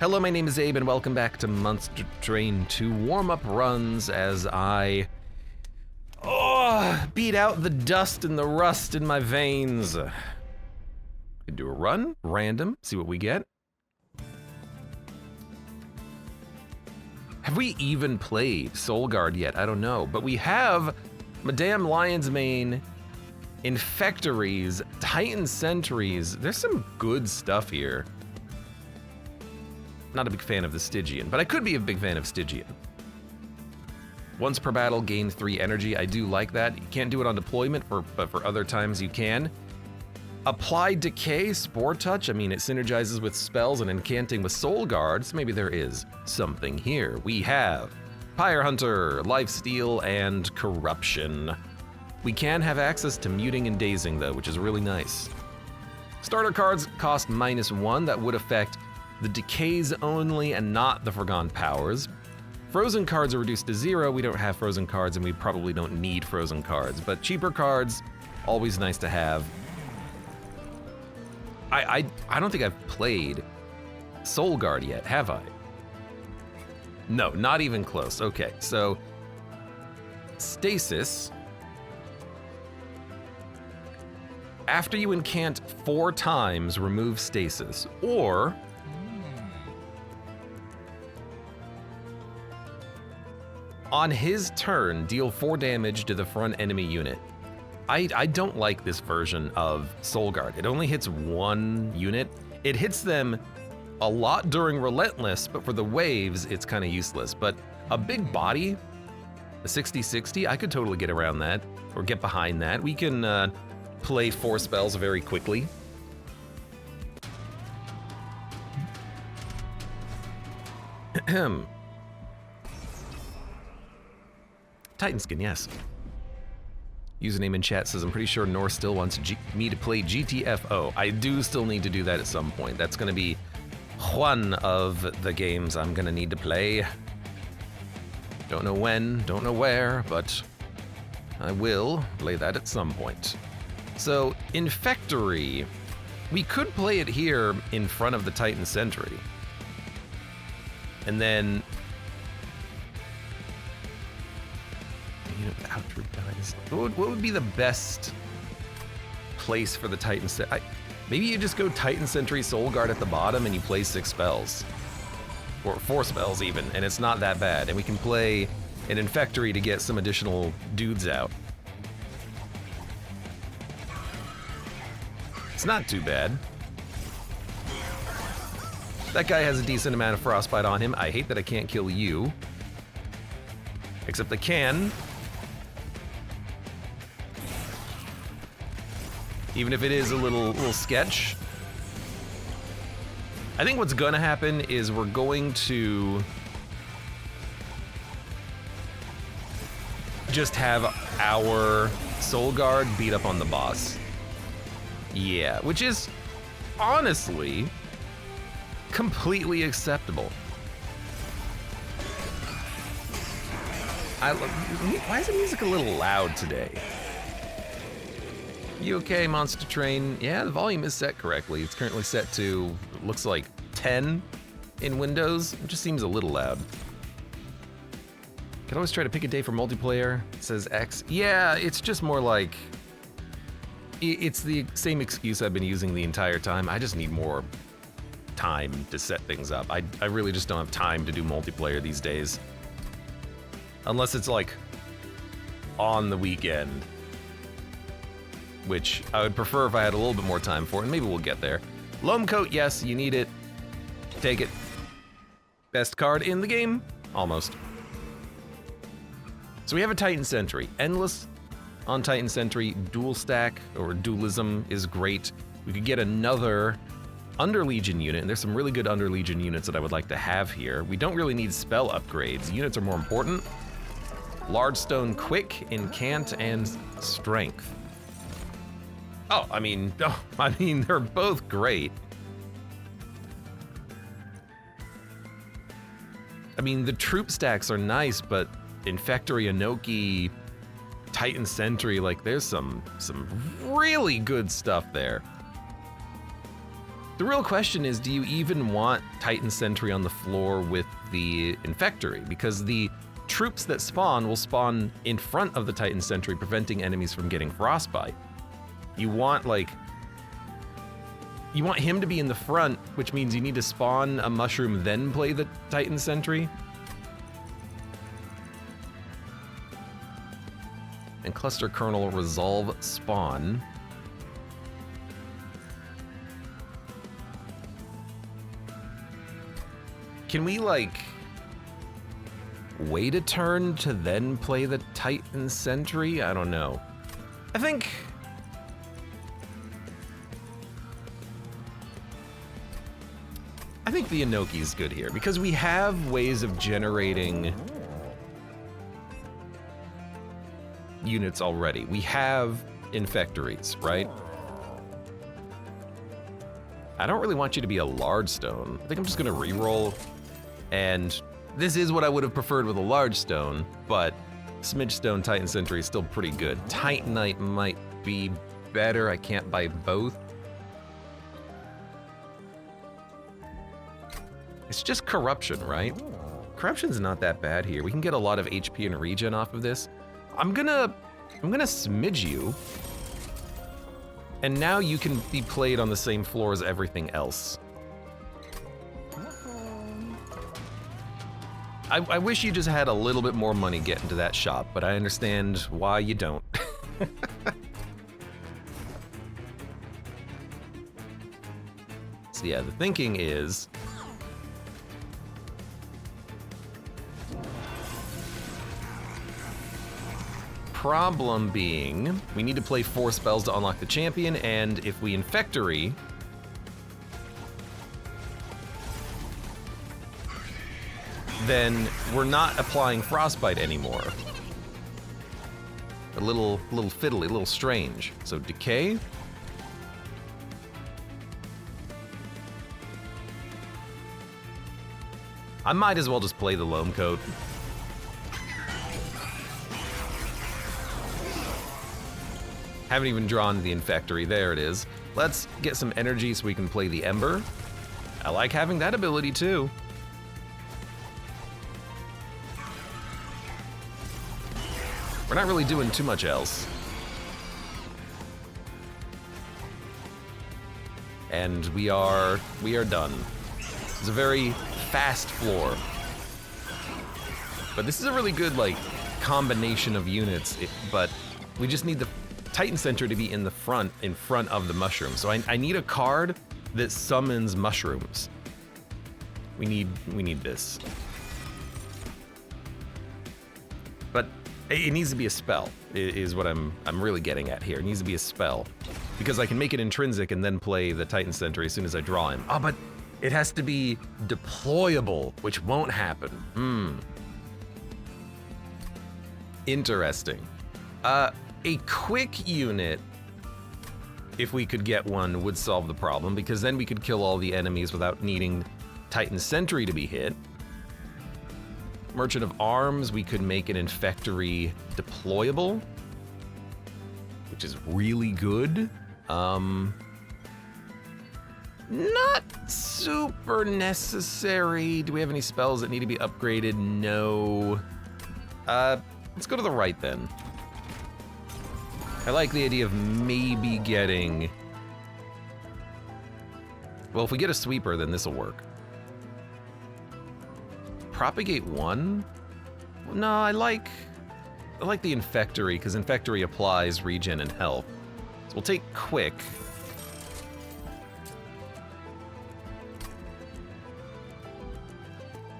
Hello, my name is Abe, and welcome back to Monster Train 2 warm-up runs as I beat out the dust and the rust in my veins. Could do a run, random, see what we get. Have we even played Soul Guard yet? I don't know, but we have Madame Lion's Mane, Infectories, Titan Sentries. There's some good stuff here. Not a big fan of the Stygian, but I could be a big fan of Stygian. Once per battle, gain 3 energy. I do like that. You can't do it on deployment, but for other times you can. Apply Decay, Spore Touch. I mean, it synergizes with spells and incanting with Soul Guard, so maybe there is something here. We have Pyre Hunter, Lifesteal, and Corruption. We can have access to Muting and Dazing, though, which is really nice. Starter cards cost -1. That would affect the decays only and not the Forgone Powers. Frozen cards are reduced to 0. We don't have frozen cards and we probably don't need frozen cards, but cheaper cards, always nice to have. I don't think I've played Soul Guard yet, have I? No, not even close. Okay, so Stasis. After you incant 4 times, remove Stasis, or on his turn, deal 4 damage to the front enemy unit. I don't like this version of Soul Guard. It only hits 1 unit. It hits them a lot during Relentless, but for the waves, it's kind of useless. But a big body, a 60-60, I could totally get around that, or get behind that. We can play 4 spells very quickly. Titan Skin, yes. Username in chat says, I'm pretty sure North still wants me to play GTFO. I do still need to do that at some point. That's gonna be one of the games I'm gonna need to play. Don't know when, don't know where, but I will play that at some point. So, Infectory. We could play it here in front of the Titan Sentry. And then what would be the best place for the Titan Sentry? Maybe you just go Titan Sentry, Soul Guard at the bottom, and you play 6 spells. Or 4 spells even, and it's not that bad. And we can play an Infectory to get some additional dudes out. It's not too bad. That guy has a decent amount of Frostbite on him. I hate that I can't kill you. Except I can. Even if it is a little sketch. I think what's gonna happen is we're going to just have our Soul Guard beat up on the boss. Yeah, which is honestly completely acceptable. Why is the music a little loud today? You okay, Monster Train? Yeah, the volume is set correctly. It's currently set to, looks like 10 in Windows. It just seems a little loud. Can always try to pick a day for multiplayer, says X. Yeah, it's just more like, it's the same excuse I've been using the entire time. I just need more time to set things up. I really just don't have time to do multiplayer these days. Unless it's like on the weekend, which I would prefer if I had a little bit more time for, and maybe we'll get there. Loam Coat, yes, you need it. Take it. Best card in the game? Almost. So we have a Titan Sentry. Endless on Titan Sentry. Dual stack, or dualism, is great. We could get another Under Legion unit, and there's some really good Under Legion units that I would like to have here. We don't really need spell upgrades. Units are more important. Large Stone Quick, Incant, and Strength. I mean, they're both great. I mean, the troop stacks are nice, but Infectory, Inoki, Titan Sentry, like there's some really good stuff there. The real question is, do you even want Titan Sentry on the floor with the Infectory? Because the troops that spawn will spawn in front of the Titan Sentry, preventing enemies from getting frostbite. You want him to be in the front, which means you need to spawn a mushroom, then play the Titan Sentry. And Cluster Kernel resolve spawn. Can we, like, wait a turn to then play the Titan Sentry? I don't know. I think the Inoki's good here, because we have ways of generating units already. We have Infectories, right? I don't really want you to be a large stone. I think I'm just gonna reroll, and this is what I would have preferred with a large stone, but Smidge Stone Titan Sentry is still pretty good. Titanite might be better. I can't buy both. It's just corruption, right? Corruption's not that bad here. We can get a lot of HP and regen off of this. I'm gonna smidge you, and now you can be played on the same floor as everything else. I wish you just had a little bit more money getting to that shop, but I understand why you don't. So yeah, the thinking is, problem being, we need to play 4 spells to unlock the champion, and if we Infectory, then we're not applying Frostbite anymore. A little fiddly, a little strange. So Decay. I might as well just play the Loam Coat. Haven't even drawn the Infectory. There it is. Let's get some energy so we can play the Ember. I like having that ability too. We're not really doing too much else. And we are done. It's a very fast floor. But this is a really good, like, combination of units, but we just need the Titan Sentry to be in front of the mushroom. So I need a card that summons mushrooms. We need this. But it needs to be a spell, is what I'm really getting at here. It needs to be a spell, because I can make it intrinsic and then play the Titan Sentry as soon as I draw him. Oh, but it has to be deployable, which won't happen. Interesting. A quick unit, if we could get one, would solve the problem, because then we could kill all the enemies without needing Titan Sentry to be hit. Merchant of Arms, we could make an Infectory deployable, which is really good. Not super necessary. Do we have any spells that need to be upgraded? No. Let's go to the right then. I like the idea of maybe getting... Well, if we get a Sweeper, then this'll work. Propagate 1? No, I like the Infectory, because Infectory applies regen and health. So we'll take Quick.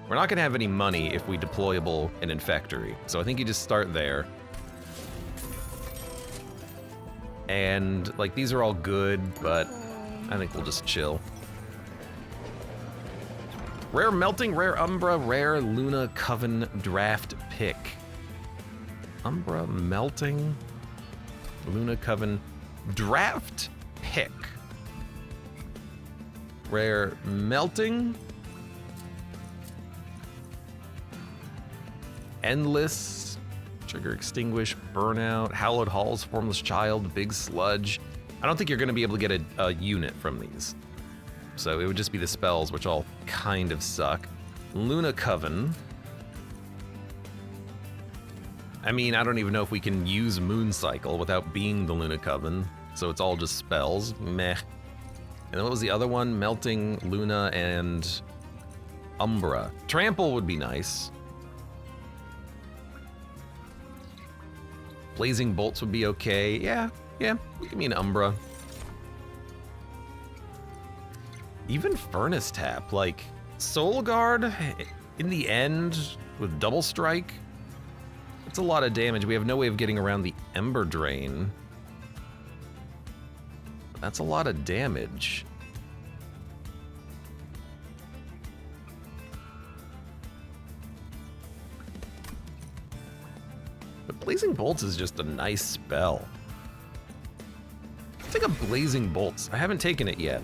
We're not gonna have any money if we deployable an Infectory, so I think you just start there. And, like, these are all good, but I think we'll just chill. Rare Melting, Rare Umbra, Rare Luna Coven Draft Pick. Umbra Melting, Luna Coven Draft Pick. Rare Melting. Endless. Trigger Extinguish, Burnout, Hallowed Halls, Formless Child, Big Sludge. I don't think you're going to be able to get a unit from these. so it would just be the spells, which all kind of suck. Luna Coven. I mean, I don't even know if we can use Moon Cycle without being the Luna Coven, so it's all just spells. Meh. And then what was the other one? Melting, Luna, and Umbra. Trample would be nice. Blazing Bolts would be okay. Yeah, give me an Umbra. Even Furnace Tap, like Soul Guard in the end with Double Strike. It's a lot of damage. We have no way of getting around the Ember Drain. That's a lot of damage. But Blazing Bolts is just a nice spell. I'll take a Blazing Bolts. I haven't taken it yet.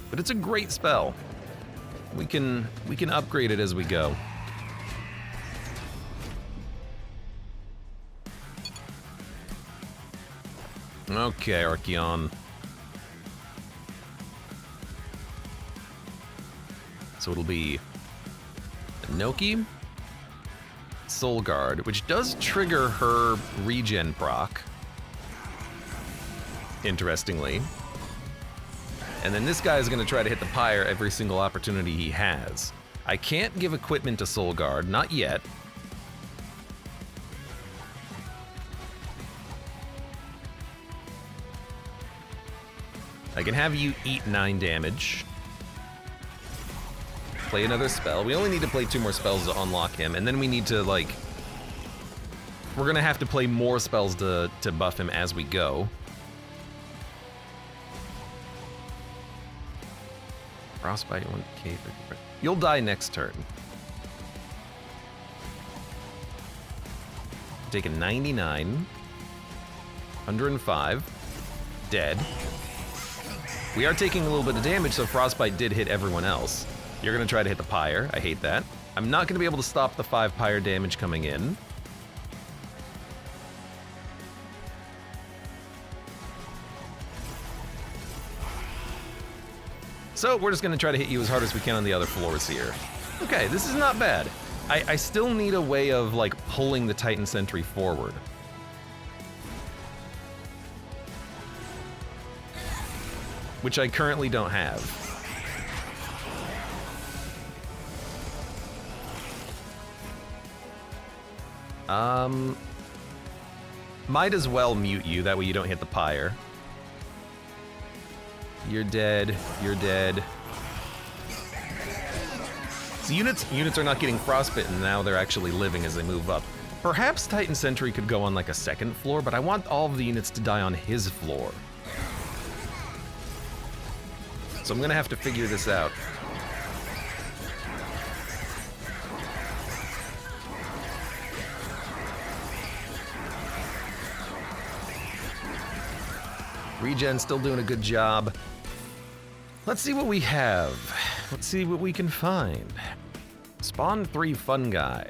But it's a great spell. We can upgrade it as we go. Okay, Archeon. So it'll be Noki, Soul Guard, which does trigger her regen proc, interestingly. And then this guy is going to try to hit the Pyre every single opportunity he has. I can't give equipment to Soul Guard, not yet. I can have you eat 9 damage. Play another spell. We only need to play 2 more spells to unlock him, and then we need to, like... We're gonna have to play more spells to buff him as we go. Frostbite, 1k. You'll die next turn. Taking 99. 105. Dead. We are taking a little bit of damage, so Frostbite did hit everyone else. You're gonna try to hit the Pyre. I hate that. I'm not gonna be able to stop the 5 Pyre damage coming in. So we're just gonna try to hit you as hard as we can on the other floors here. Okay, this is not bad. I still need a way of, like, pulling the Titan Sentry forward. Which I currently don't have. Might as well mute you, that way you don't hit the Pyre. You're dead, you're dead. So units are not getting frostbitten, now they're actually living as they move up. Perhaps Titan Sentry could go on like a second floor, but I want all of the units to die on his floor. So I'm gonna have to figure this out. Regen still doing a good job. Let's see what we have. Let's see what we can find. Spawn 3 fungi.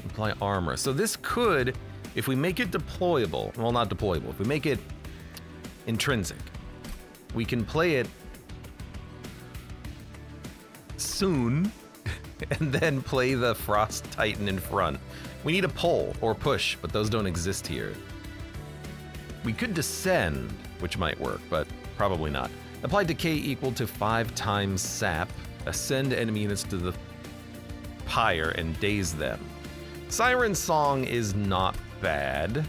Apply armor. So this could, if we make it deployable, well, not deployable, if we make it intrinsic, we can play it soon and then play the Frost Titan in front. We need a pull or push, but those don't exist here. We could descend, which might work, but probably not. Apply decay equal to 5 times sap. Ascend enemy units to the Pyre and daze them. Siren Song is not bad.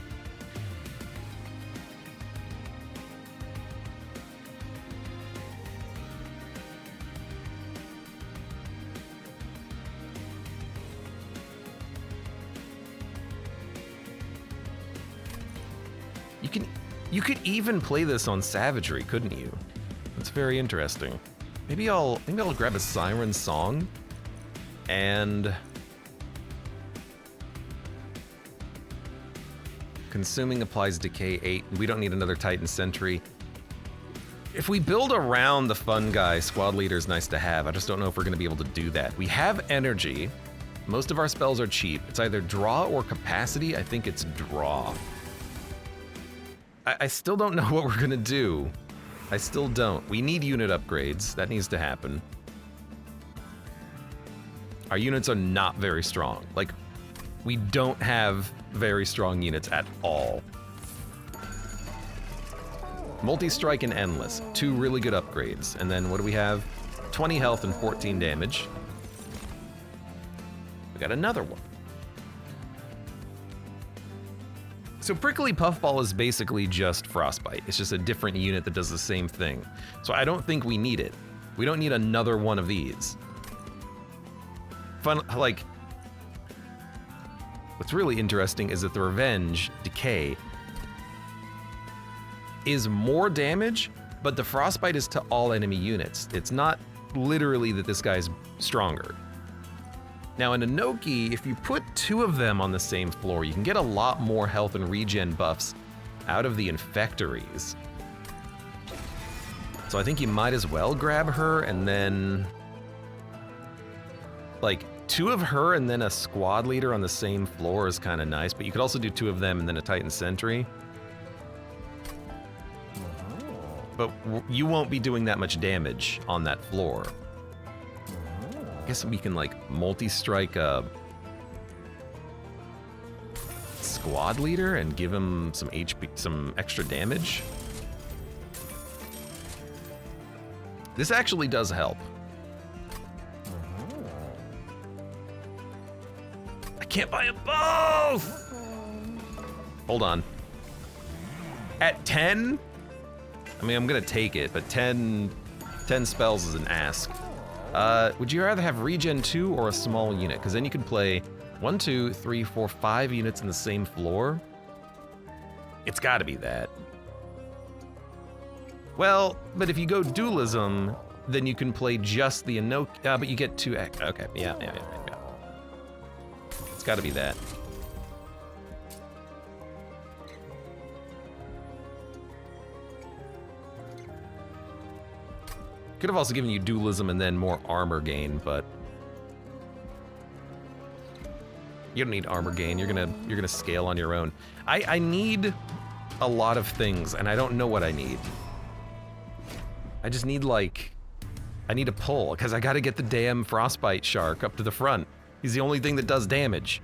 You could even play this on Savagery, couldn't you? That's very interesting. Maybe I'll grab a Siren Song and consuming applies decay 8. We don't need another Titan Sentry. If we build around the fun guy, squad leader is nice to have. I just don't know if we're gonna be able to do that. We have energy. Most of our spells are cheap. It's either draw or capacity. I think it's draw. I still don't know what we're gonna do. I still don't. We need unit upgrades. That needs to happen. Our units are not very strong. Like, we don't have very strong units at all. Multi-strike and endless. 2 really good upgrades. And then what do we have? 20 health and 14 damage. We got another one. So Prickly Puffball is basically just Frostbite. It's just a different unit that does the same thing. So I don't think we need it. We don't need another one of these. Fun, like, what's really interesting is that the Revenge Decay is more damage, but the Frostbite is to all enemy units. It's not literally that this guy's stronger. Now in Inoki, if you put 2 of them on the same floor, you can get a lot more health and regen buffs out of the Infectories. So I think you might as well grab her and then, like, 2 of her and then a squad leader on the same floor is kind of nice, but you could also do 2 of them and then a Titan Sentry. But you won't be doing that much damage on that floor. I guess we can, like, multi-strike a squad leader and give him some HP, some extra damage. This actually does help. I can't buy them both! Hold on. At 10? I mean, I'm gonna take it, but 10 spells is an ask. Would you rather have regen 2 or a small unit? Because then you could play 1, 2, 3, 4, 5 units in the same floor. It's gotta be that. Well, but if you go dualism, then you can play just the Inoki, but you get 2 X. Okay, yeah. It's gotta be that. Could have also given you dualism and then more armor gain, but you don't need armor gain. You're gonna scale on your own. I need a lot of things, and I don't know what I need. I just need, like, I need a pull, because I gotta get the damn Frostbite Shark up to the front. He's the only thing that does damage.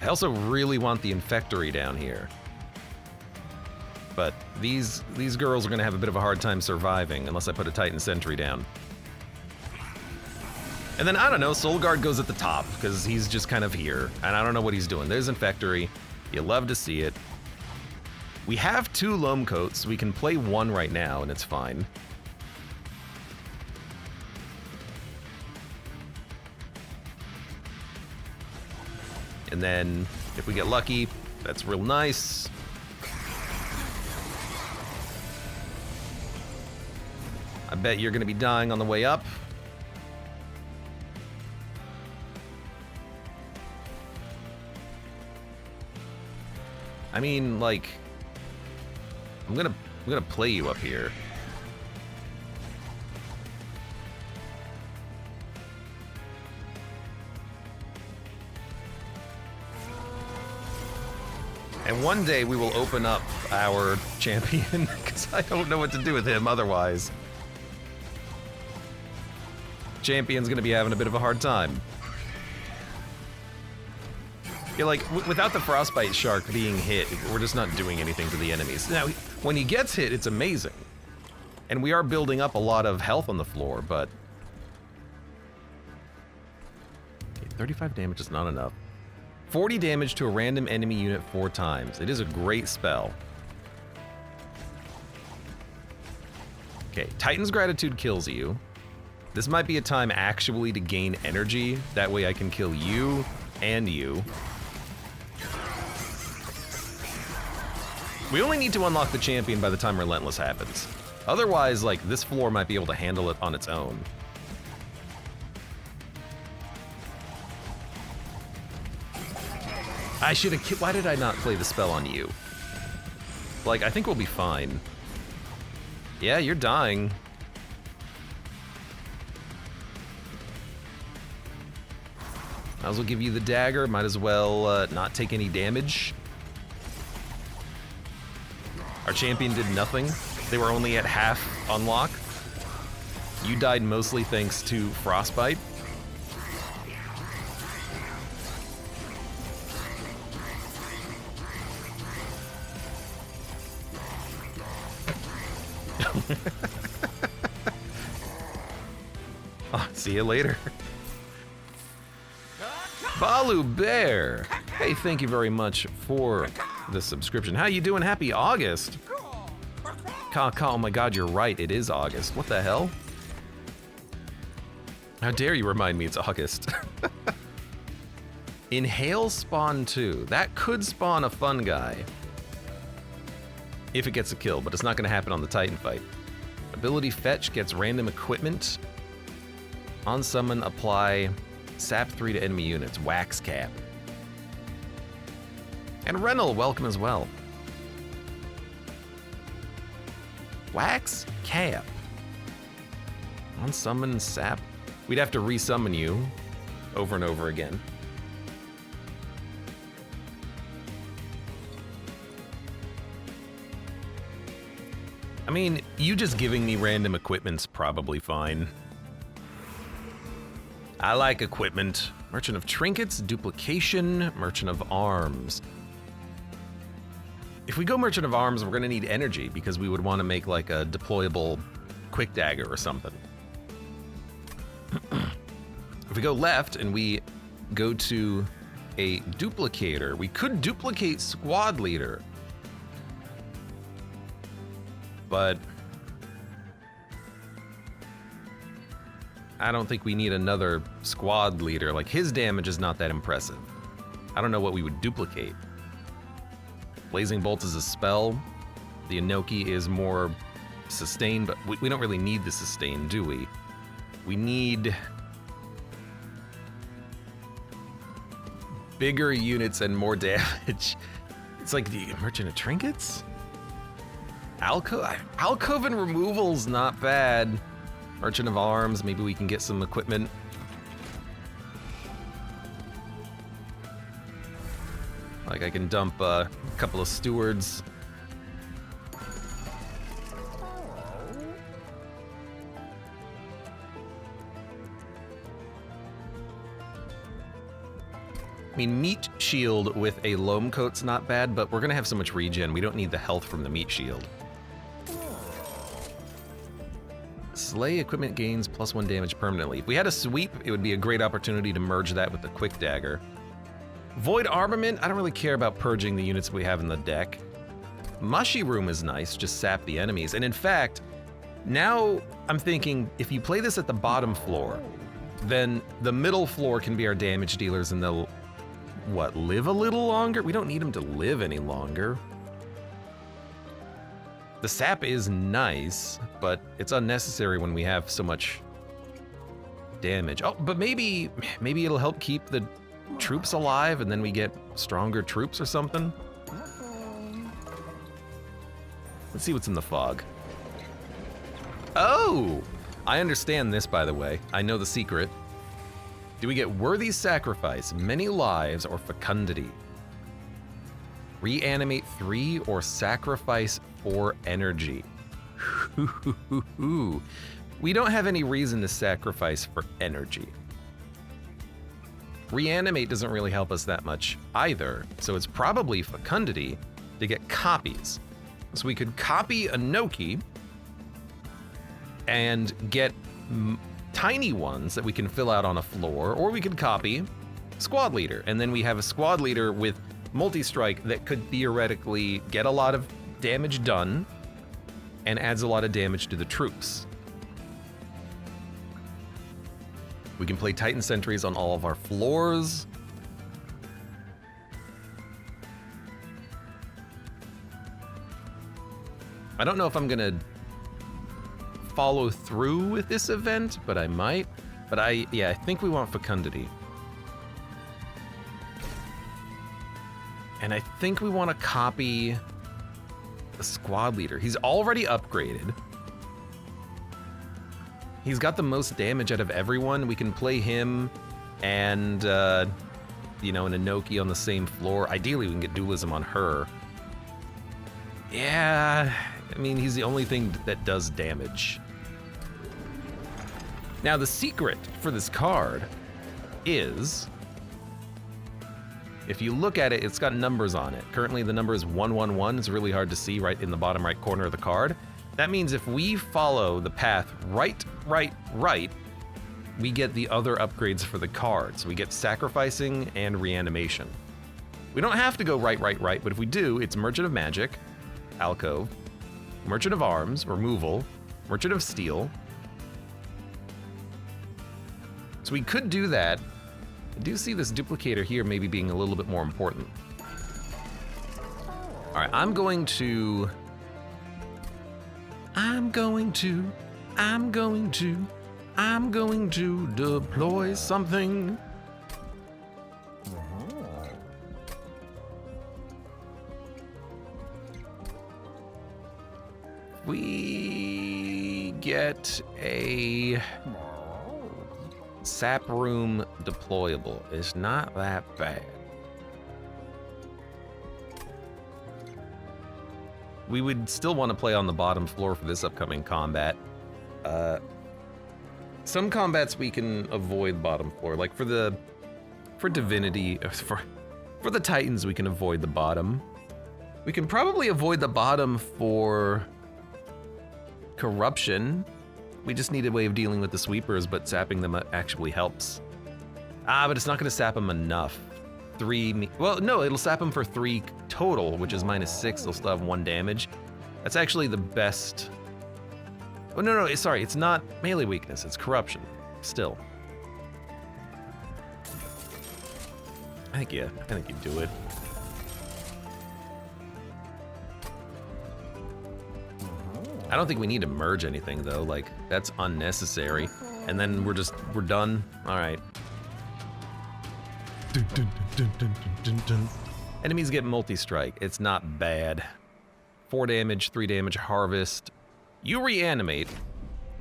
I also really want the Infectory down here. But these girls are gonna have a bit of a hard time surviving unless I put a Titan Sentry down. And then, I don't know, Soul Guard goes at the top, because he's just kind of here, and I don't know what he's doing. There's Infectory. You love to see it. We have 2 Loam Coats. We can play 1 right now, and it's fine. And then, if we get lucky, that's real nice. I bet you're gonna be dying on the way up. I mean, like, I'm gonna play you up here. And one day we will open up our champion, because I don't know what to do with him otherwise. Champion's gonna be having a bit of a hard time. Yeah, like, without the Frostbite Shark being hit, we're just not doing anything to the enemies. Now, when he gets hit, it's amazing. And we are building up a lot of health on the floor, but... Okay, 35 damage is not enough. 40 damage to a random enemy unit 4 times. It is a great spell. Okay, Titan's Gratitude kills you. This might be a time actually to gain energy. That way I can kill you and you. We only need to unlock the champion by the time Relentless happens. Otherwise, like, this floor might be able to handle it on its own. I should have... Why did I not play the spell on you? Like, I think we'll be fine. Yeah, you're dying. Might as well give you the dagger. Might as well not take any damage. Our champion did nothing. They were only at half unlock. You died mostly thanks to Frostbite. Oh, see you later. Balu Bear. Hey, thank you very much for the subscription. How you doing? Happy August. Oh my god, you're right. It is August. What the hell? How dare you remind me it's August. Inhale spawn 2. That could spawn a fun guy. If it gets a kill, but it's not going to happen on the Titan fight. Ability Fetch gets random equipment. On summon, apply Sap 3 to enemy units. Wax Cap. And Renal, welcome as well. Wax Cap. On summon, Sap. We'd have to resummon you over and over again. I mean, you just giving me random equipment's probably fine. I like equipment. Merchant of Trinkets, Duplication, Merchant of Arms. If we go Merchant of Arms, we're gonna need energy because we would want to make like a deployable quick dagger or something. If we go left and we go to a duplicator, we could duplicate Squad Leader. But I don't think we need another squad leader. Like, his damage is not that impressive. I don't know what we would duplicate. Blazing Bolt is a spell. The Inoki is more sustain, but we don't really need the sustain, do we? We need bigger units and more damage. It's like the Merchant of Trinkets? Alcove and removal's not bad. Merchant of Arms, maybe we can get some equipment. Like, I can dump a couple of stewards. I mean, Meat Shield with a Loam Coat's not bad, but we're gonna have so much regen, we don't need the health from the Meat Shield. Slay equipment gains +1 damage permanently. If we had a sweep, it would be a great opportunity to merge that with the quick dagger. Void Armament, I don't really care about purging the units we have in the deck. Mushy Room is nice, just sap the enemies. And in fact, now I'm thinking if you play this at the bottom floor, then the middle floor can be our damage dealers and they'll, what, live a little longer? We don't need them to live any longer. The sap is nice, but it's unnecessary when we have so much damage. Oh, but maybe it'll help keep the troops alive and then we get stronger troops or something. Let's see what's in the fog. Oh, I understand this, by the way. I know the secret. Do we get Worthy Sacrifice, Many Lives, or Fecundity? Reanimate 3 or sacrifice 4 energy. We don't have any reason to sacrifice for energy. Reanimate doesn't really help us that much either, so it's probably Fecundity to get copies. So we could copy Inoki and get tiny ones that we can fill out on a floor, or we could copy Squad Leader, and then we have a Squad Leader with multi-strike that could theoretically get a lot of damage done and adds a lot of damage to the troops. We can play Titan Sentries on all of our floors. I don't know if I'm gonna follow through with this event, but I might. But I think we want Fecundity. And I think we want to copy a squad leader. He's already upgraded. He's got the most damage out of everyone. We can play him and, you know, an Inoki on the same floor. Ideally, we can get dualism on her. Yeah, I mean, he's the only thing that does damage. Now, the secret for this card is, if you look at it, it's got numbers on it. Currently, the number is 111. It's really hard to see right in the bottom right corner of the card. That means if we follow the path right, we get the other upgrades for the cards. We get sacrificing and reanimation. We don't have to go right, but if we do, it's Merchant of Magic, Alcove, Merchant of Arms, Removal, Merchant of Steel. So we could do that. I do see this duplicator here maybe being a little bit more important. All right, I'm going to deploy something. We get a sap room deployable. It's not that bad. We would still want to play on the bottom floor for this upcoming combat. Some combats we can avoid bottom floor, like for Divinity, for the Titans we can avoid the bottom. We can probably avoid the bottom for Corruption. We just need a way of dealing with the sweepers, but sapping them actually helps. But it's not going to sap them enough. Well, no, it'll sap them for 3 total, which is -6. They'll still have 1 damage. That's actually the best. Oh, no, sorry, it's not melee weakness, it's corruption. Still. I think you do it. I don't think we need to merge anything though, like that's unnecessary. And then we're done. All right. Enemies get multi-strike. It's not bad. 4 damage, 3 damage, harvest. You reanimate.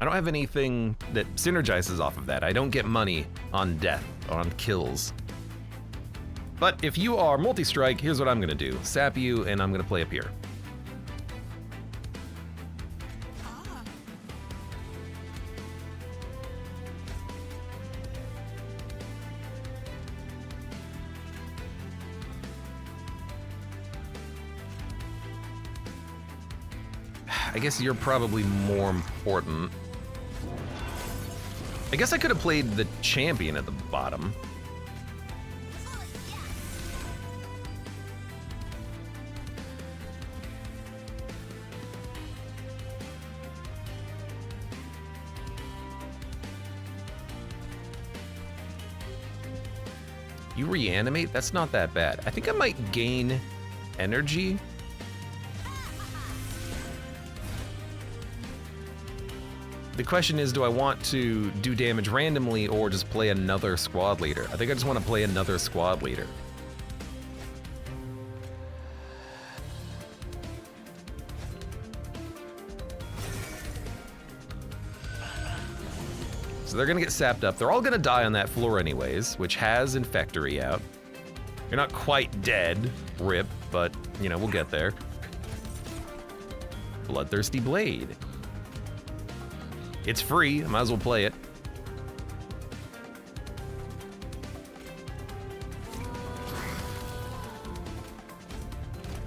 I don't have anything that synergizes off of that. I don't get money on death, on kills. But if you are multi-strike, here's what I'm gonna do. Sap you, and I'm gonna play a Pyre. I guess you're probably more important. I guess I could have played the champion at the bottom. You reanimate? That's not that bad. I think I might gain energy. The question is, do I want to do damage randomly or just play another squad leader? I think I just want to play another squad leader. So they're gonna get sapped up. They're all gonna die on that floor anyways, which has Infectory out. You're not quite dead, rip, but you know, we'll get there. Bloodthirsty Blade. It's free, I might as well play it.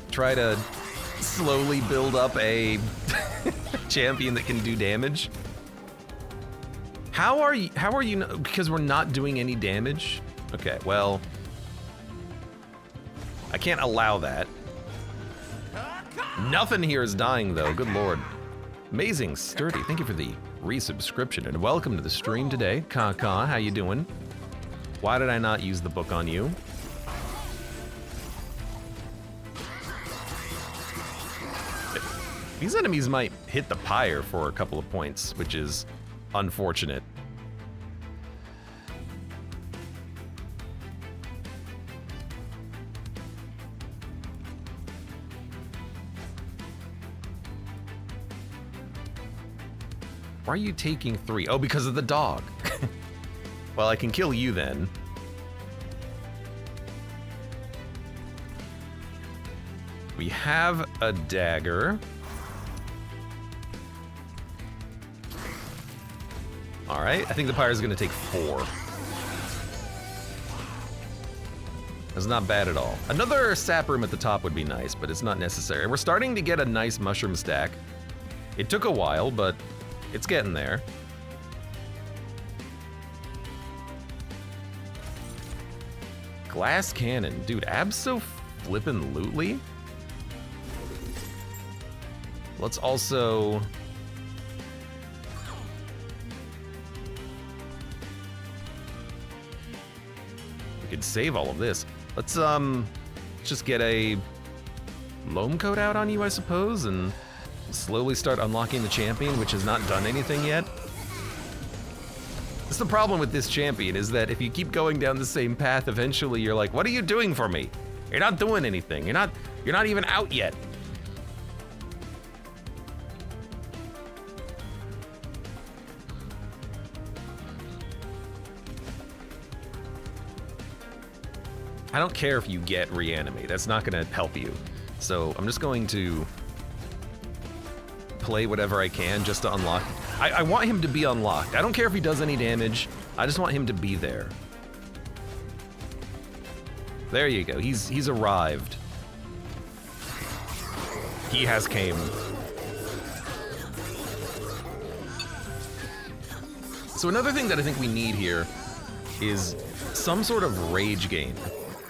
Try to slowly build up a champion that can do damage. How are you, because we're not doing any damage? Okay, well, I can't allow that. Nothing here is dying though, good lord. Amazing Sturdy, thank you for the resubscription and welcome to the stream today. Kaka, how you doing? Why did I not use the book on you? These enemies might hit the Pyre for a couple of points, which is unfortunate. Why are you taking 3? Oh, because of the dog. Well, I can kill you then. We have a dagger. All right, I think the Pyre is going to take 4. That's not bad at all. Another sap room at the top would be nice, but it's not necessary. We're starting to get a nice mushroom stack. It took a while, but it's getting there. Glass cannon. Dude, abso-flippin-lutely. Let's also... we could save all of this. Let's just get a loam coat out on you, I suppose, and slowly start unlocking the champion, which has not done anything yet. That's the problem with this champion, is that if you keep going down the same path, eventually you're like, what are you doing for me? You're not doing anything. You're not even out yet. I don't care if you get reanimate. That's not going to help you. So I'm just going to play whatever I can just to unlock. I want him to be unlocked. I don't care if he does any damage. I just want him to be there. There you go. He's arrived. He has came. So another thing that I think we need here is some sort of rage gain.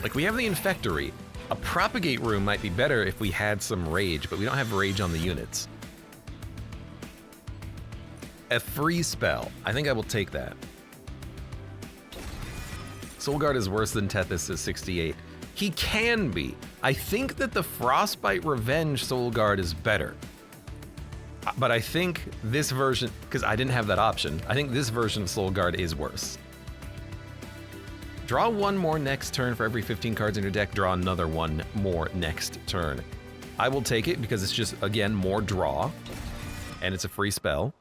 Like, we have the Infectory. A Propagate room might be better if we had some rage, but we don't have rage on the units. A free spell. I think I will take that. Soulguard is worse than Tethys at 68. He can be. I think that the Frostbite Revenge Soulguard is better. But I think this version, because I didn't have that option, I think this version of Soulguard is worse. Draw 1 more next turn for every 15 cards in your deck. Draw another 1 more next turn. I will take it because it's just, again, more draw. And it's a free spell.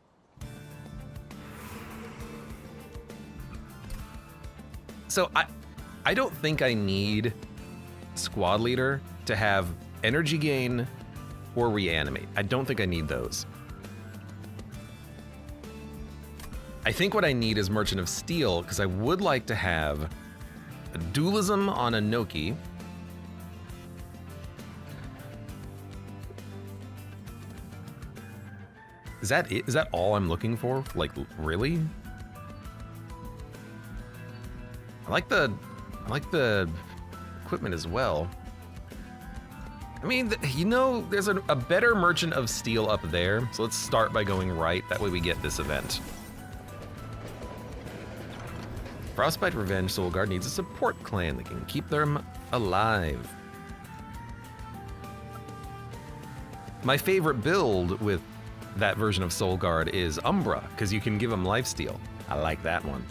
So I don't think I need Squad Leader to have energy gain or reanimate. I don't think I need those. I think what I need is Merchant of Steel, because I would like to have a Dualism on a Noki. Is that it? Is that all I'm looking for? Like, really? I like the equipment as well. I mean, you know, there's a better Merchant of Steel up there, so let's start by going right. That way we get this event. Frostbite Revenge Soulguard needs a support clan that can keep them alive. My favorite build with that version of Soulguard is Umbra, because you can give him lifesteal. I like that one.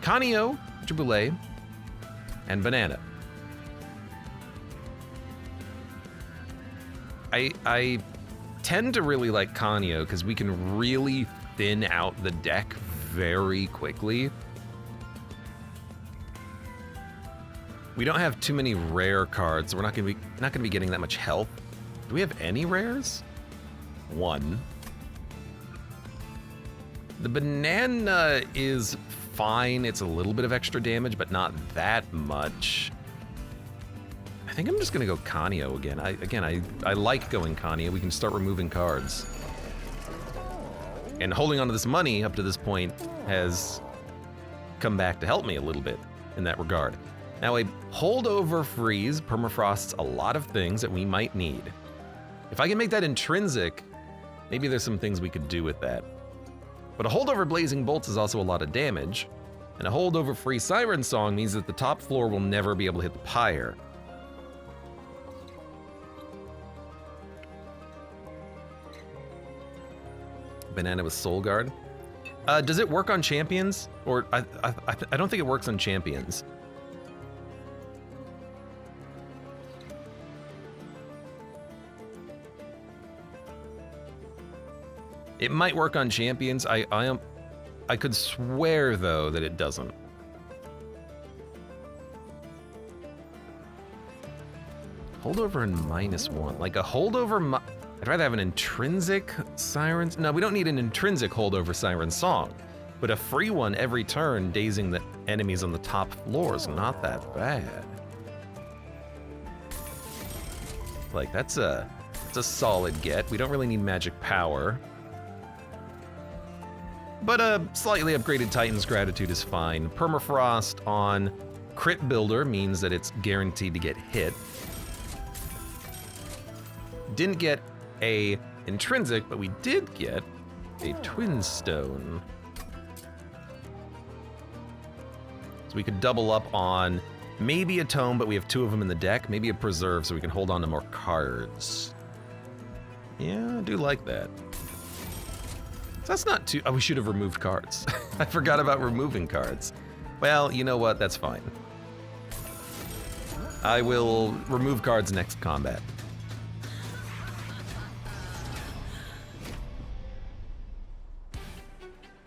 Canio, Jaboulet, and Banana. I tend to really like Canio because we can really thin out the deck very quickly. We don't have too many rare cards, so we're not gonna be getting that much health. Do we have any rares? 1. The Banana is fine. It's a little bit of extra damage, but not that much. I think I'm just gonna go Canio again. I like going Canio. We can start removing cards. And holding on to this money up to this point has come back to help me a little bit in that regard. Now, a holdover freeze permafrosts a lot of things that we might need. If I can make that intrinsic, maybe there's some things we could do with that. But a holdover blazing bolts is also a lot of damage, and a holdover free siren song means that the top floor will never be able to hit the Pyre. Banana with Soulguard. Does it work on champions? Or I don't think it works on champions. It might work on champions. I could swear, though, that it doesn't. Holdover and -1. Like a holdover... I'd rather have an intrinsic siren... No, we don't need an intrinsic holdover siren song. But a free one every turn, dazing the enemies on the top floor is not that bad. Like, that's a solid get. We don't really need magic power. But a slightly upgraded Titan's Gratitude is fine. Permafrost on Crit Builder means that it's guaranteed to get hit. Didn't get a intrinsic, but we did get a Twin Stone. So we could double up on maybe a Tome, but we have 2 of them in the deck. Maybe a Preserve so we can hold on to more cards. Yeah, I do like that. So that's not too... Oh, we should have removed cards. I forgot about removing cards. Well, you know what? That's fine. I will remove cards next combat.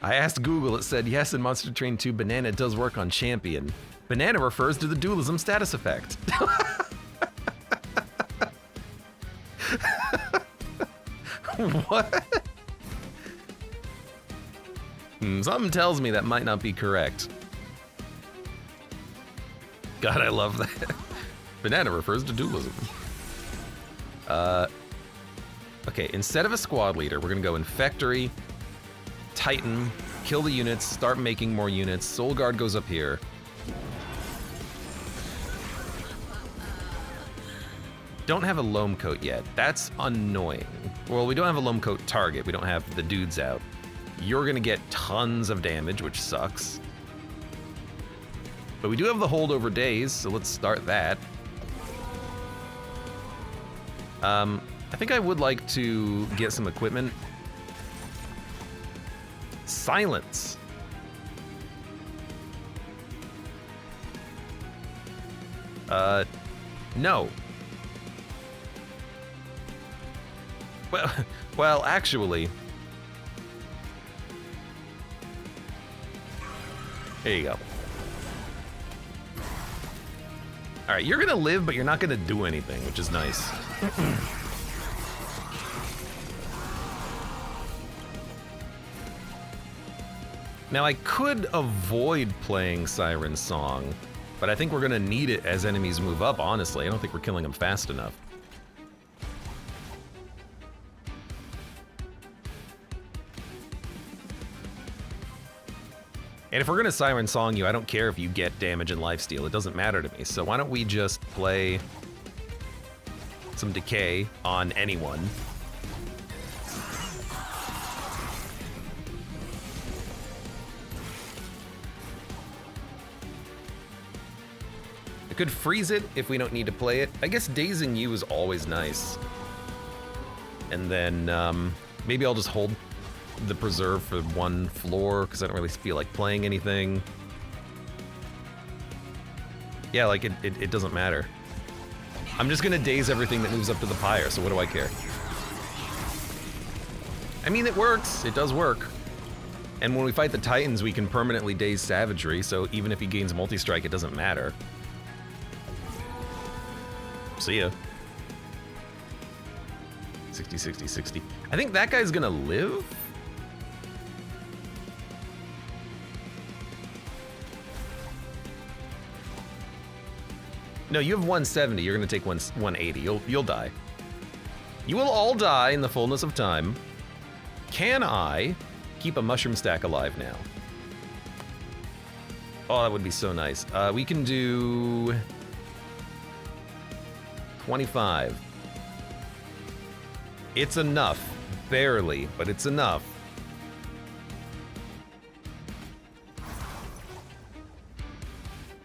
I asked Google, it said, yes, in Monster Train 2, banana does work on champion. Banana refers to the dualism status effect. What? Something tells me that might not be correct. God, I love that. Banana refers to dualism. Okay, instead of a squad leader, we're gonna go Infectory, Titan, kill the units, start making more units. Soul Guard goes up here. Don't have a Loam Coat yet. That's annoying. Well, we don't have a Loam Coat target. We don't have the dudes out. You're gonna get tons of damage, which sucks. But we do have the holdover days, so let's start that. I think I would like to get some equipment. Silence. No. Well, actually... There you go. Alright, you're gonna live, but you're not gonna do anything, which is nice. Now, I could avoid playing Siren Song, but I think we're gonna need it as enemies move up, honestly. I don't think we're killing them fast enough. And if we're gonna Siren Song you, I don't care if you get damage and lifesteal. It doesn't matter to me. So why don't we just play some Decay on anyone. I could freeze it if we don't need to play it. I guess dazing you is always nice. And then maybe I'll just hold the Preserve for one floor because I don't really feel like playing anything. Yeah, like it doesn't matter. I'm just gonna daze everything that moves up to the Pyre, so what do I care? I mean, it works. It does work. And when we fight the Titans, we can permanently daze Savagery, so even if he gains multi-strike, it doesn't matter. See ya. 60, 60, 60. I think that guy's gonna live? No, you have 170. You're gonna take 180. You'll die. You will all die in the fullness of time. Can I keep a mushroom stack alive now? Oh, that would be so nice. We can do 25. It's enough. Barely, but it's enough.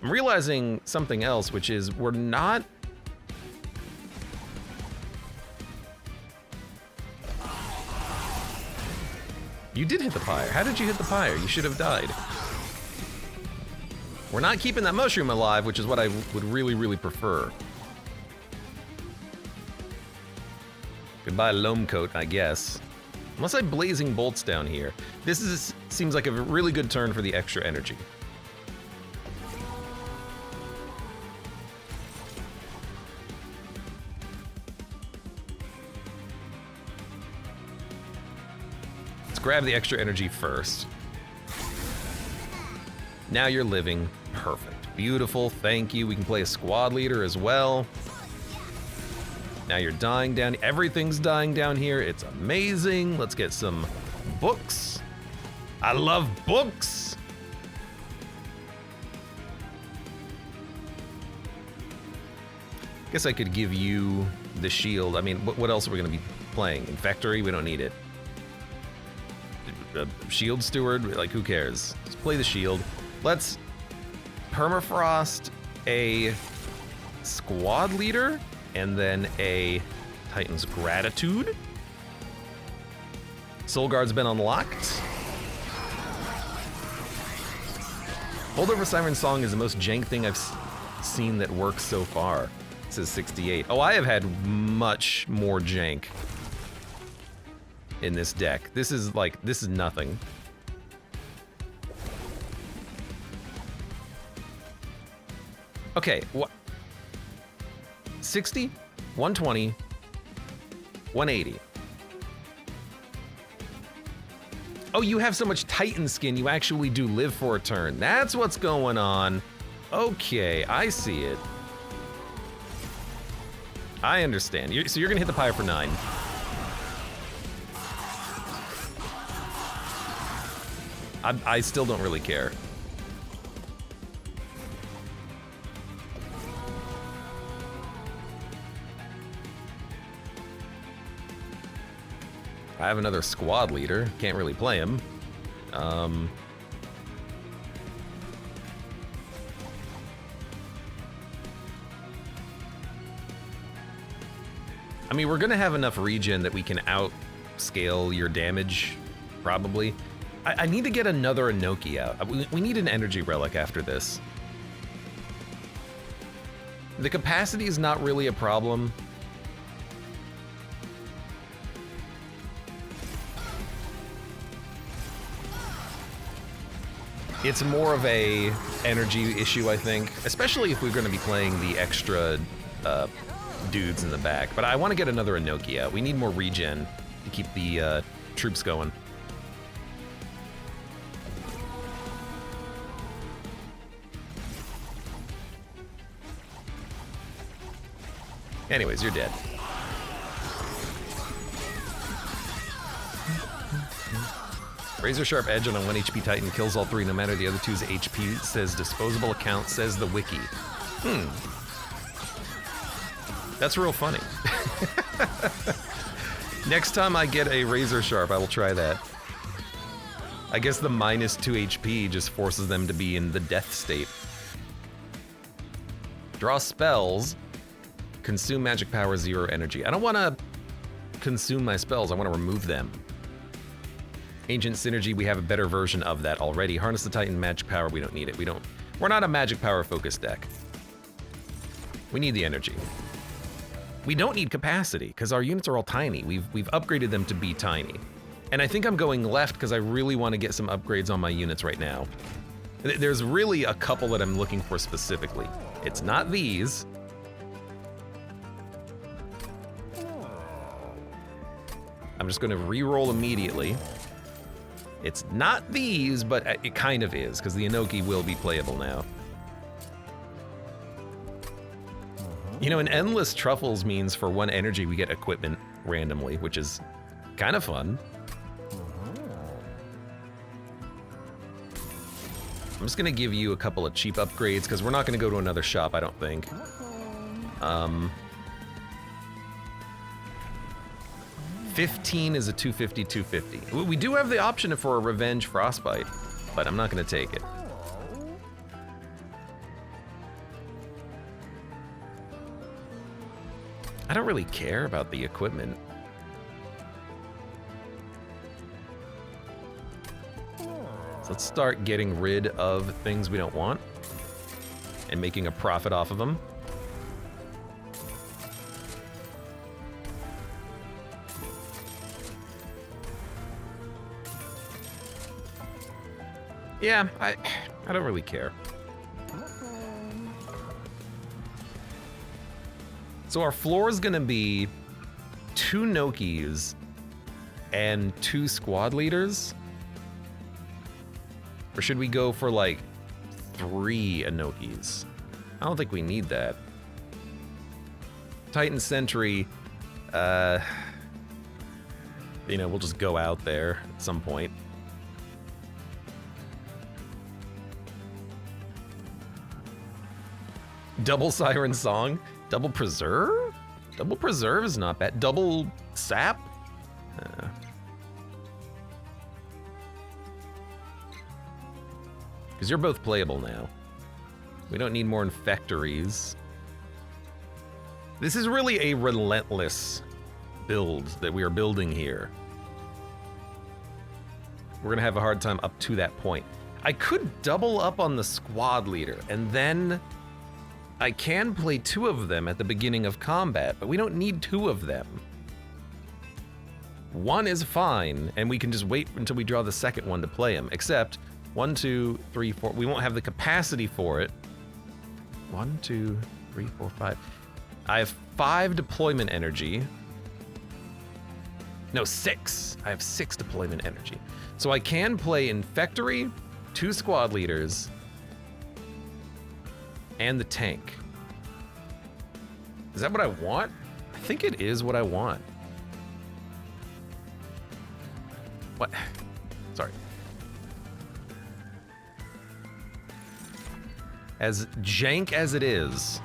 I'm realizing something else, which is we're not... You did hit the Pyre. How did you hit the Pyre? You should have died. We're not keeping that mushroom alive, which is what I would really, really prefer. Goodbye, Loam Coat, I guess. Unless I Blazing Bolts down here. Seems like a really good turn for the extra energy. Let's grab the extra energy first. Now you're living. Perfect. Beautiful. Thank you. We can play a squad leader as well. Now you're dying down. Everything's dying down here. It's amazing. Let's get some books. I love books. Guess I could give you the shield. I mean, what else are we going to be playing? Infectory? We don't need it. Shield Steward? Like, who cares? Let's play the shield. Let's permafrost a squad leader and then a Titan's Gratitude. Soul Guard's been unlocked. Holdover Siren Song is the most jank thing I've seen that works so far. It says 68. Oh, I have had much more jank in this deck. This is nothing. Okay, what? 60, 120, 180. Oh, you have so much Titan skin, you actually do live for a turn. That's what's going on. Okay, I see it. I understand. So you're gonna hit the Pyre for 9. I still don't really care. I have another squad leader. Can't really play him. I mean, we're gonna have enough regen that we can outscale your damage, probably. I need to get another Inoki out. We need an energy relic after this. The capacity is not really a problem. It's more of a energy issue, I think, especially if we're going to be playing the extra dudes in the back. But I want to get another Inoki out. We need more regen to keep the troops going. Anyways, you're dead. Razor Sharp Edge on a 1 HP Titan kills all 3 no matter the other 2's HP, says disposable account, says the wiki. That's real funny. Next time I get a Razor Sharp, I will try that. I guess the minus 2 HP just forces them to be in the death state. Draw spells. Consume magic power, 0 energy. I don't want to consume my spells, I want to remove them. Ancient Synergy, we have a better version of that already. Harness the Titan magic power, we don't need it. We're not a magic power focused deck. We need the energy. We don't need capacity, because our units are all tiny. We've upgraded them to be tiny. And I think I'm going left because I really want to get some upgrades on my units right now. There's really a couple that I'm looking for specifically. It's not these. I'm just going to re-roll immediately. It's not these, but it kind of is, because the Inoki will be playable now. You know, an Endless Truffles means for 1 energy we get equipment randomly, which is kind of fun. I'm just going to give you a couple of cheap upgrades, because we're not going to go to another shop, I don't think. 15 is a 250, 250. We do have the option for a Revenge Frostbite, but I'm not going to take it. I don't really care about the equipment. So let's start getting rid of things we don't want and making a profit off of them. Yeah, I don't really care. So our floor is gonna be 2 Nokis and 2 squad leaders? Or should we go for like 3 Anokis? I don't think we need that. Titan Sentry, you know, we'll just go out there at some point. Double Siren Song? Double Preserve? Double Preserve is not bad. Double Sap? Because you're both playable now. We don't need more Infectories. This is really a relentless build that we are building here. We're gonna have a hard time up to that point. I could double up on the squad leader, and then I can play 2 of them at the beginning of combat, but we don't need 2 of them. 1 is fine, and we can just wait until we draw the second one to play him, except 1, 2, 3, 4, we won't have the capacity for it. 1, 2, 3, 4, 5. I have 5 deployment energy. No, 6. I have 6 deployment energy. So I can play Infectory, 2 squad leaders, and the tank. Is that what I want? I think it is what I want. What? Sorry. As jank as it is,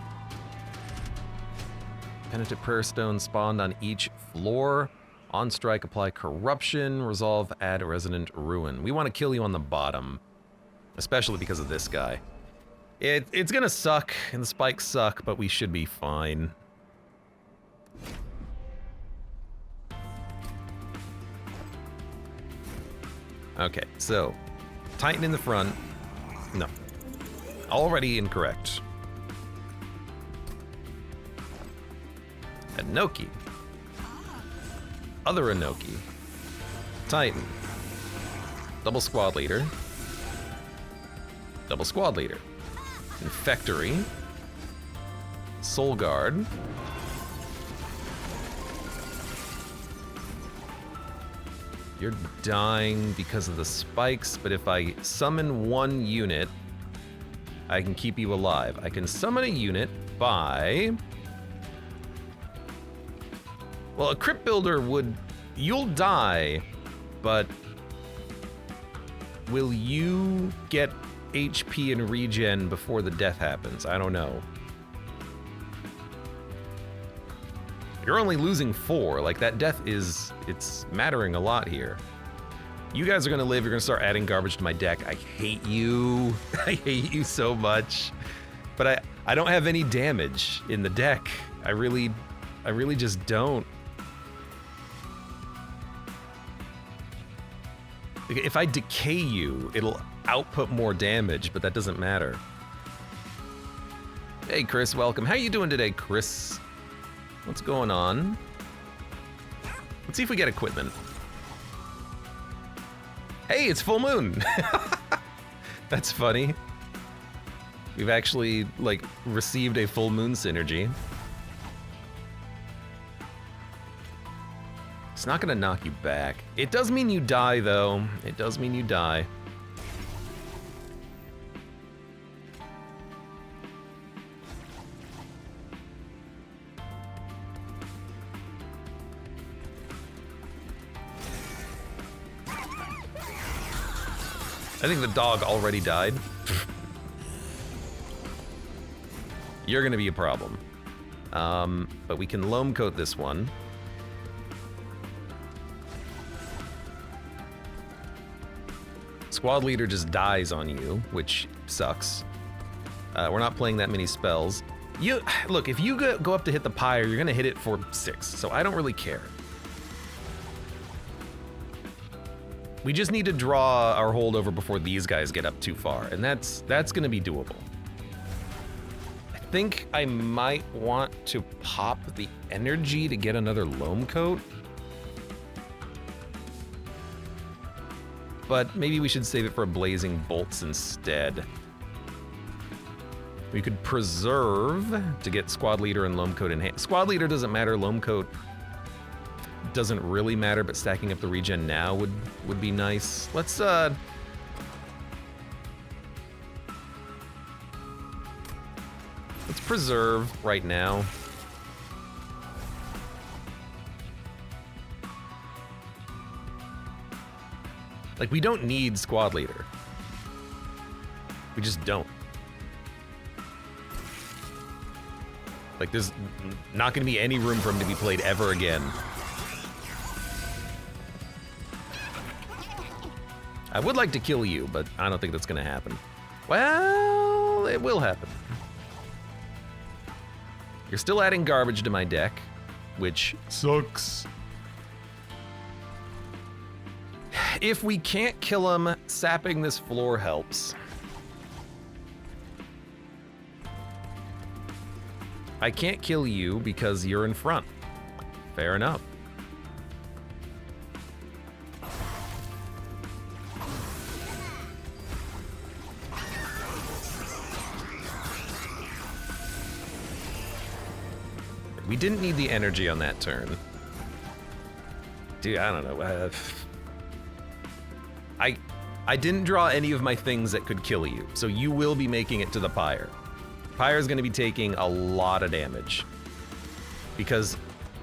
Penitent Prayer Stone spawned on each floor. On strike, apply Corruption. Resolve, add Resonant Ruin. We want to kill you on the bottom, especially because of this guy. It's gonna suck, and the spikes suck, but we should be fine. Okay, so Titan in the front. No. Already incorrect. Inoki. Other Inoki. Titan. Double squad leader. Double squad leader. Infectory. Soul Guard. You're dying because of the spikes, but if I summon 1 unit, I can keep you alive. I can summon a unit by... Well, a Crypt Builder would... You'll die, but... Will you get HP and regen before the death happens? I don't know. You're only losing 4. Like, that death is... It's mattering a lot here. You guys are gonna live. You're gonna start adding garbage to my deck. I hate you. I hate you so much. But I don't have any damage in the deck. I really just don't. If I decay you, it'll output more damage, but that doesn't matter. Hey, Chris, welcome. How you doing today, Chris? What's going on? Let's see if we get equipment. Hey, it's full moon. That's funny. We've actually, like, received a full moon synergy. It's not gonna knock you back. It does mean you die, though. It does mean you die. I think the dog already died. You're gonna be a problem. But we can loam coat this one. Squad leader just dies on you, which sucks. We're not playing that many spells. Look, if you go up to hit the Pyre, you're gonna hit it for 6, so I don't really care. We just need to draw our holdover before these guys get up too far, and that's gonna be doable. I think I might want to pop the energy to get another loam coat. but maybe we should save it for blazing bolts instead. We could preserve to get squad leader and loam coat in hand. Squad leader doesn't matter, loam coat doesn't really matter, but stacking up the regen now would be nice. Let's preserve right now. Like, we don't need squad leader. We just don't. Like, there's not going to be any room for him to be played ever again. I would like to kill you, but I don't think that's going to happen. Well, it will happen. You're still adding garbage to my deck, which sucks. If we can't kill him, sapping this floor helps. I can't kill you because you're in front. Fair enough. We didn't need the energy on that turn. Dude, I don't know. I didn't draw any of my things that could kill you, so you will be making it to the Pyre. Pyre is going to be taking a lot of damage because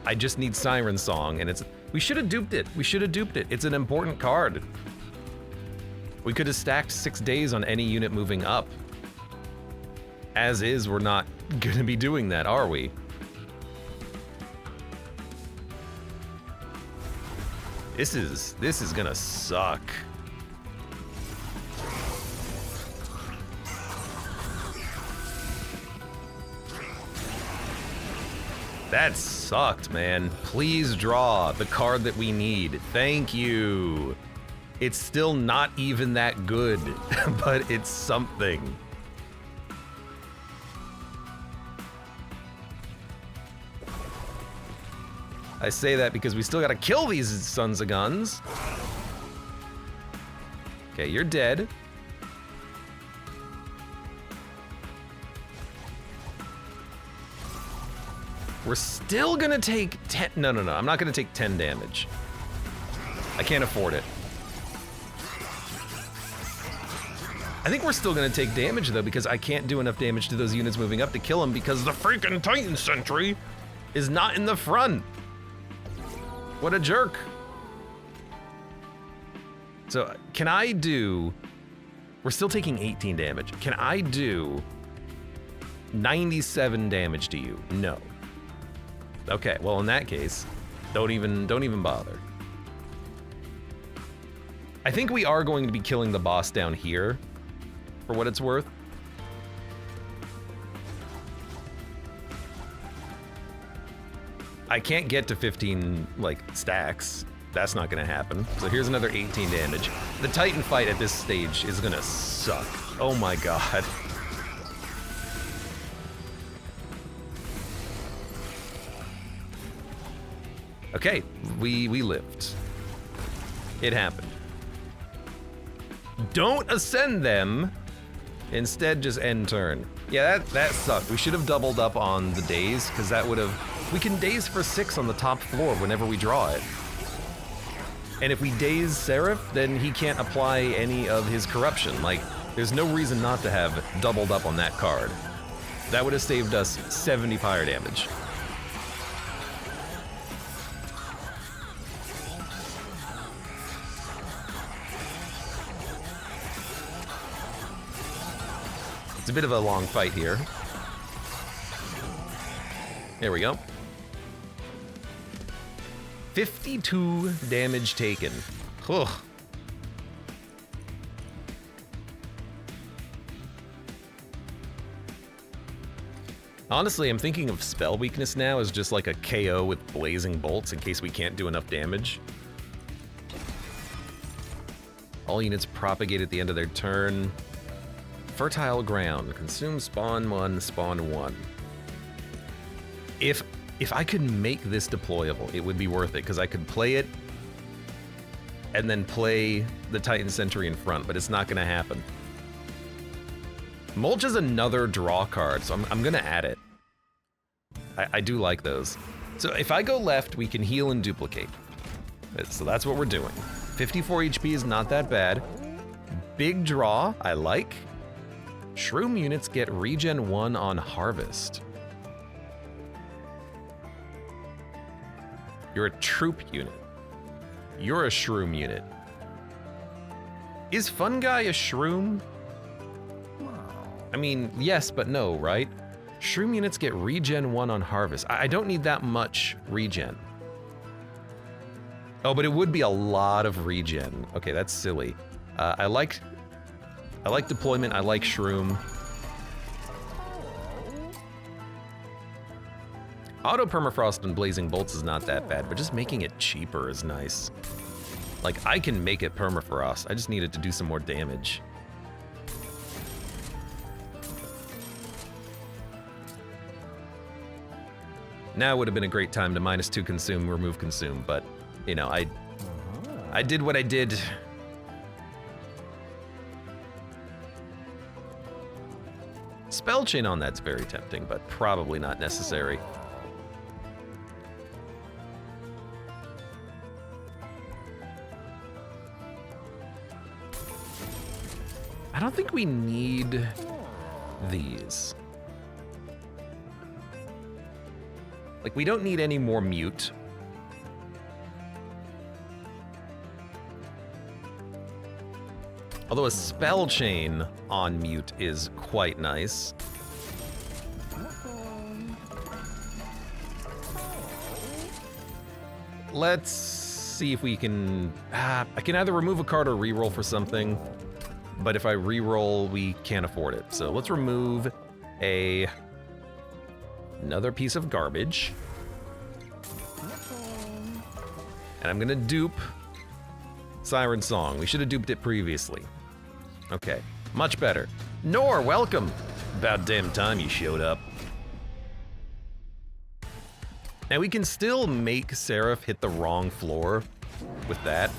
I just need Siren Song, and we should have duped it. We should have duped it. It's an important card. We could have stacked 6 days on any unit moving up. As is, we're not going to be doing that, are we? This is gonna suck. That sucked, man. Please draw the card that we need. Thank you. It's still not even that good, but it's something. I say that because we still gotta kill these sons of guns. Okay, you're dead. We're still gonna take 10. No, I'm not gonna take 10 damage. I can't afford it. I think we're still gonna take damage though, because I can't do enough damage to those units moving up to kill them because the freaking Titan Sentry is not in the front. What a jerk. So, can I do... We're still taking 18 damage. Can I do 97 damage to you? No. Okay, well in that case, don't even bother. I think we are going to be killing the boss down here, for what it's worth. I can't get to 15, like, stacks. That's not gonna happen. So here's another 18 damage. The Titan fight at this stage is gonna suck. Oh my god. Okay, we lived. It happened. Don't ascend them. Instead, just end turn. Yeah, that sucked. We should have doubled up on the daze, because that would have... We can daze for 6 on the top floor whenever we draw it. And if we daze Seraph, then he can't apply any of his corruption. Like, there's no reason not to have doubled up on that card. That would have saved us 70 Pyre damage. It's a bit of a long fight here. There we go. 52 damage taken. Ugh. Honestly, I'm thinking of spell weakness now as just like a KO with blazing bolts in case we can't do enough damage. All units propagate at the end of their turn. Fertile ground. Consume spawn 1, spawn 1. If I could make this deployable, it would be worth it, because I could play it and then play the Titan Sentry in front, but it's not gonna happen. Mulch is another draw card, so I'm gonna add it. I do like those. So if I go left, we can heal and duplicate. So that's what we're doing. 54 HP is not that bad. Big draw, I like. Shroom units get regen 1 on harvest. You're a troop unit. You're a shroom unit. Is Fungi a shroom? I mean, yes, but no, right? Shroom units get regen 1 on harvest. I don't need that much regen. Oh, but it would be a lot of regen. Okay, that's silly. I like deployment, I like shroom. Auto permafrost and blazing bolts is not that bad, but just making it cheaper is nice. Like, I can make it permafrost, I just need it to do some more damage. Now would have been a great time to -2 consume, remove consume, but, you know, I did what I did. Spell chain on that's very tempting, but probably not necessary. I don't think we need these. Like, we don't need any more mute. Although a spell chain on mute is quite nice. Let's see if we can... I can either remove a card or reroll for something. But if I reroll, we can't afford it. So let's remove another piece of garbage. And I'm gonna dupe Siren Song. We should have duped it previously. Okay, much better. Nor, welcome. About damn time you showed up. Now we can still make Seraph hit the wrong floor with that.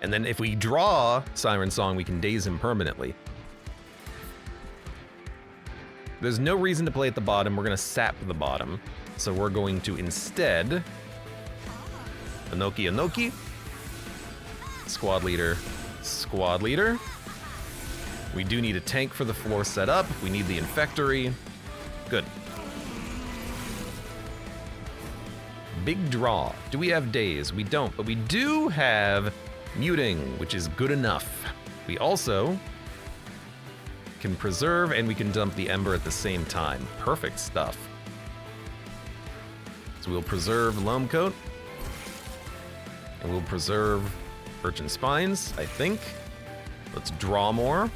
And then if we draw Siren Song, we can daze him permanently. There's no reason to play at the bottom. We're gonna sap the bottom. So we're going to instead... Enoki. Squad leader. Squad leader. We do need a tank for the floor set up. We need the infectory. Good. Big draw. Do we have daze? We don't, but we do have muting, which is good enough. We also can preserve and we can dump the ember at the same time. Perfect stuff. So we'll preserve Loam Coat. And we'll preserve Urchin Spines, I think. Let's draw more.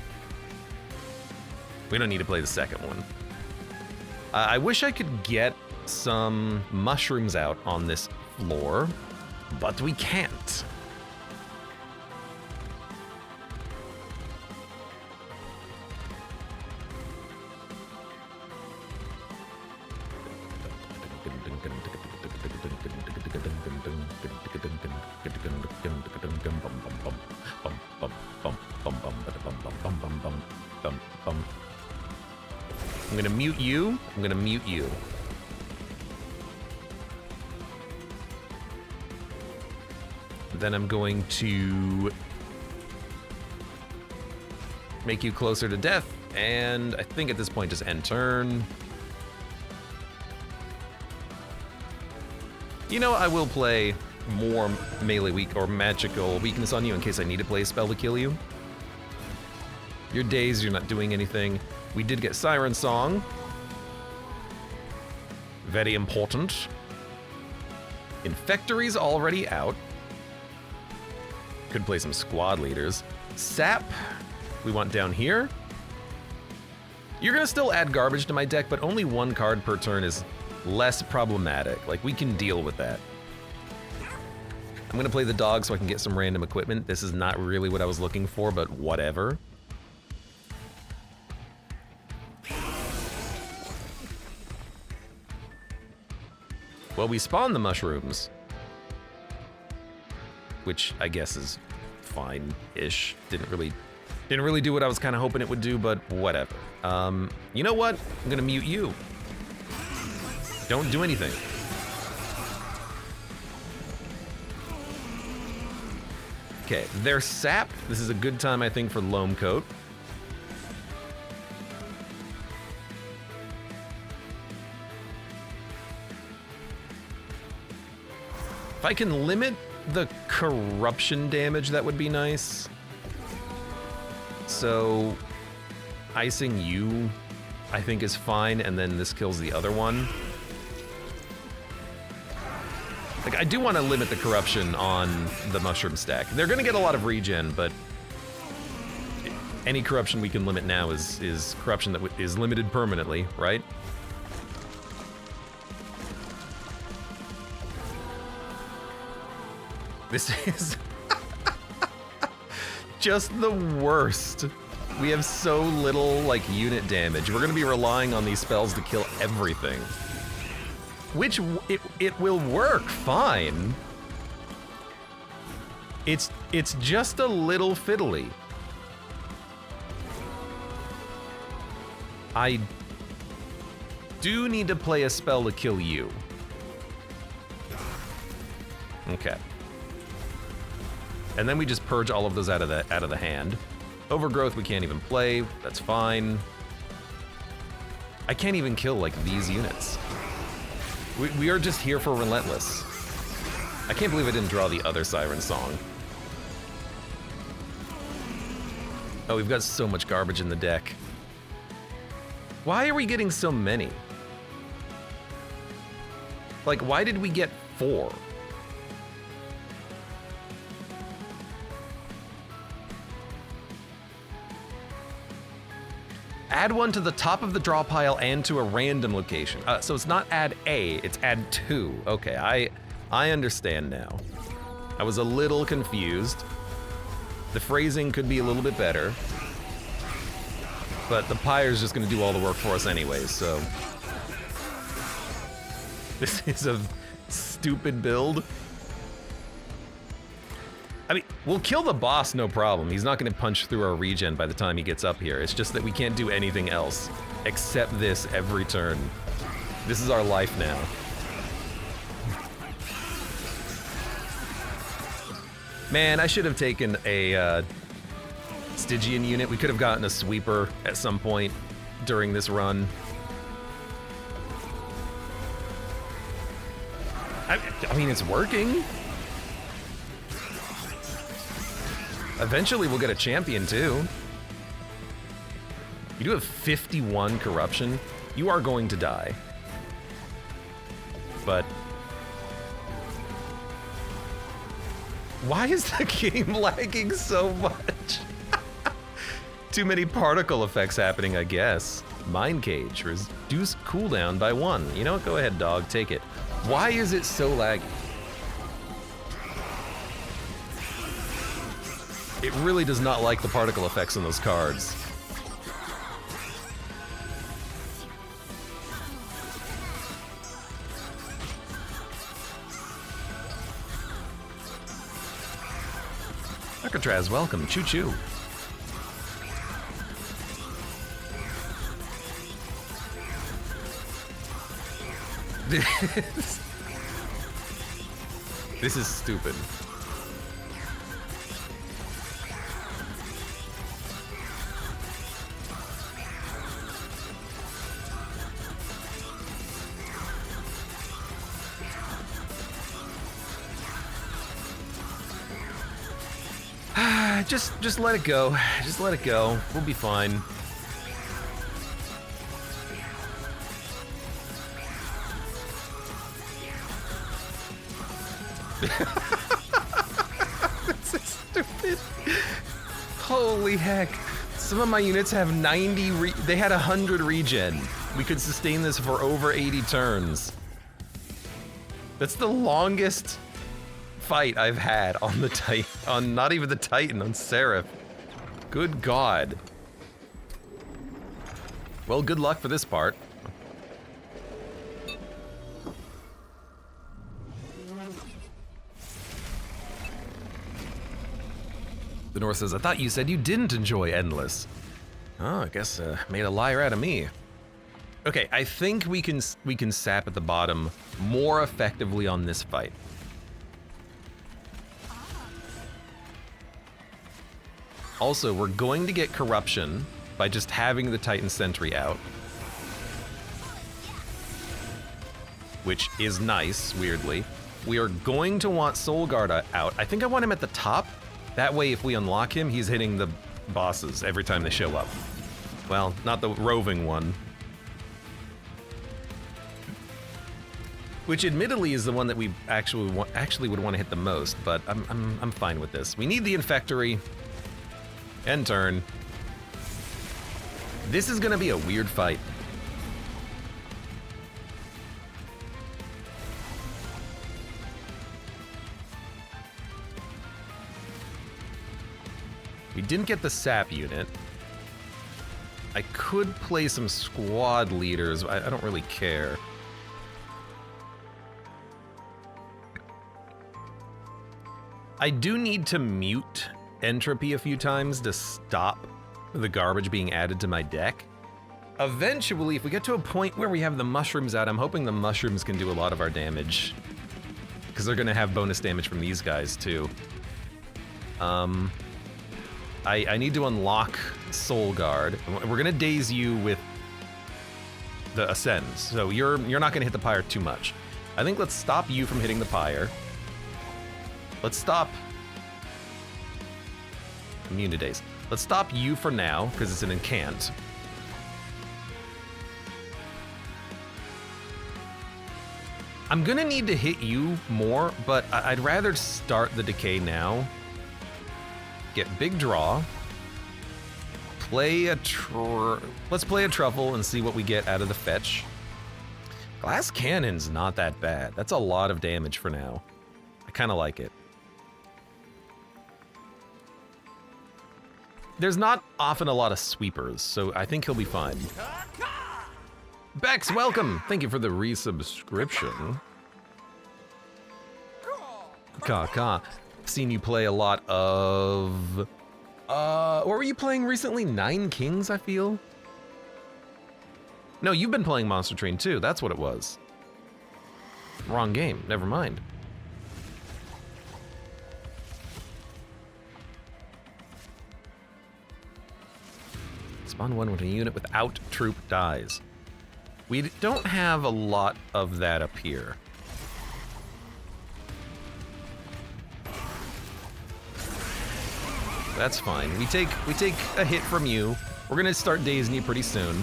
We don't need to play the second one. I wish I could get some mushrooms out on this floor, but we can't. I'm gonna mute you. I'm gonna mute you. Then I'm going to make you closer to death, and I think at this point just end turn. You know, I will play more melee weak or magical weakness on you in case I need to play a spell to kill you. Your days, you're not doing anything. We did get Siren Song. Very important. Infectory's already out. Could play some squad leaders. Sap, we want down here. You're gonna still add garbage to my deck, but only one card per turn is less problematic. Like, we can deal with that. I'm gonna play the dog so I can get some random equipment. This is not really what I was looking for, but whatever. Well, we spawned the mushrooms. which I guess is fine-ish. Didn't really do what I was kind of hoping it would do, but whatever. You know what? I'm gonna mute you. Don't do anything. Okay, they're sapped. This is a good time, I think, for Loam Coat. If I can limit the corruption damage, that would be nice. So, icing you, I think, is fine, and then this kills the other one. Like, I do want to limit the corruption on the mushroom stack. They're gonna get a lot of regen, but any corruption we can limit now is corruption that is limited permanently, right? This is just the worst. We have so little, like, unit damage. We're gonna be relying on these spells to kill everything. Which, it will work fine. It's just a little fiddly. I do need to play a spell to kill you. Okay. And then we just purge all of those out of the hand. Overgrowth we can't even play. That's fine. I can't even kill like these units. We are just here for Relentless. I can't believe I didn't draw the other Siren Song. Oh, we've got so much garbage in the deck. Why are we getting so many? Like, why did we get 4? Add one to the top of the draw pile and to a random location. So it's not add A, it's add 2. Okay, I understand now. I was a little confused. The phrasing could be a little bit better. But the Pyre's just gonna do all the work for us anyways, so. This is a stupid build. I mean, we'll kill the boss, no problem. He's not gonna punch through our regen by the time he gets up here. It's just that we can't do anything else except this every turn. This is our life now. Man, I should have taken a Stygian unit. We could have gotten a sweeper at some point during this run. I mean, it's working. Eventually we'll get a champion too. You do have 51 corruption. You are going to die. But why is the game lagging so much? Too many particle effects happening, I guess. Mind Cage, reduce cooldown by 1. You know what, go ahead, dog, take it. Why is it so laggy? It really does not like the particle effects on those cards. Alcatraz, welcome. Choo choo. This is stupid. Just let it go. Just let it go. We'll be fine. This is stupid. Holy heck. Some of my units have 90 they had 100 regen. We could sustain this for over 80 turns. That's the longest fight I've had on the Titan, on not even the Titan, on Seraph. Good God. Well, good luck for this part. Benor says, I thought you said you didn't enjoy Endless. Oh, I guess made a liar out of me. Okay, I think we can sap at the bottom more effectively on this fight. Also, we're going to get corruption by just having the Titan Sentry out. Which is nice, weirdly. We are going to want Soul Guard out. I think I want him at the top. That way, if we unlock him, he's hitting the bosses every time they show up. Well, not the roving one. Which admittedly is the one that we actually would want to hit the most, but I'm fine with this. We need the Infectory. End turn. This is gonna be a weird fight. We didn't get the sap unit. I could play some squad leaders. I don't really care. I do need to mute Entropy a few times to stop the garbage being added to my deck. Eventually, if we get to a point where we have the mushrooms out, I'm hoping the mushrooms can do a lot of our damage. Because they're gonna have bonus damage from these guys too. I need to unlock Soul Guard. We're gonna daze you with the Ascends, so you're not gonna hit the Pyre too much. I think let's stop you from hitting the Pyre. Let's stop immune to daze. Let's stop you for now, because it's an incant. I'm gonna need to hit you more, but I'd rather start the decay now. Get big draw. Let's play a truffle and see what we get out of the fetch. Glass Cannon's not that bad. That's a lot of damage for now. I kind of like it. There's not often a lot of sweepers, so I think he'll be fine. Bex, welcome! Thank you for the resubscription. I've seen you play a lot of... what were you playing recently? Nine Kings, I feel? No, you've been playing Monster Train too, that's what it was. Wrong game, never mind. Spawn one when a unit without troop dies. We don't have a lot of that up here. That's fine. We take a hit from you. We're gonna start dazing you pretty soon.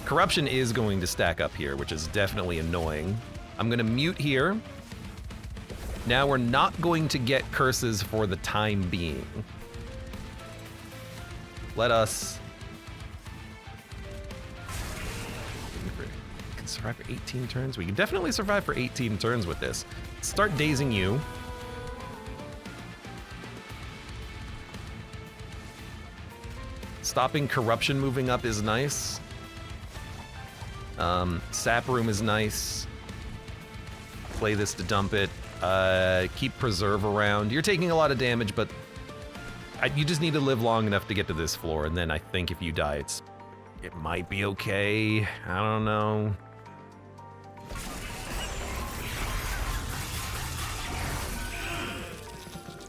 Corruption is going to stack up here, which is definitely annoying. I'm gonna mute here. Now we're not going to get curses for the time being. Let us... Can survive for 18 turns? We can definitely survive for 18 turns with this. Start dazing you. Stopping corruption moving up is nice. Sap room is nice. Play this to dump it. Keep preserve around. You're taking a lot of damage, but you just need to live long enough to get to this floor, and then I think if you die, it might be okay. I don't know.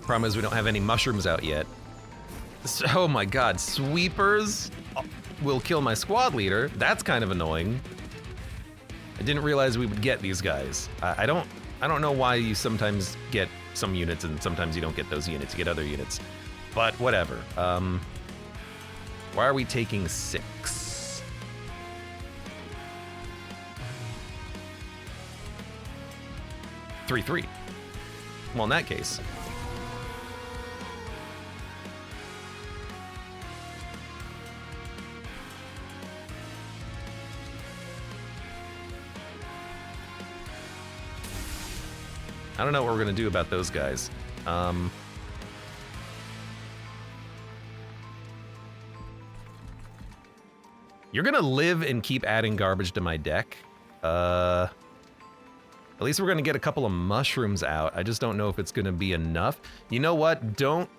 Problem is we don't have any mushrooms out yet. Oh my god, sweepers will kill my squad leader. That's kind of annoying. I didn't realize we would get these guys. I don't know why you sometimes get some units and sometimes you don't get those units. You get other units. But whatever. Why are we taking 6? Three. Well, in that case. I don't know what we're gonna do about those guys. You're gonna live and keep adding garbage to my deck. At least we're gonna get a couple of mushrooms out. I just don't know if it's gonna be enough. You know what? Don't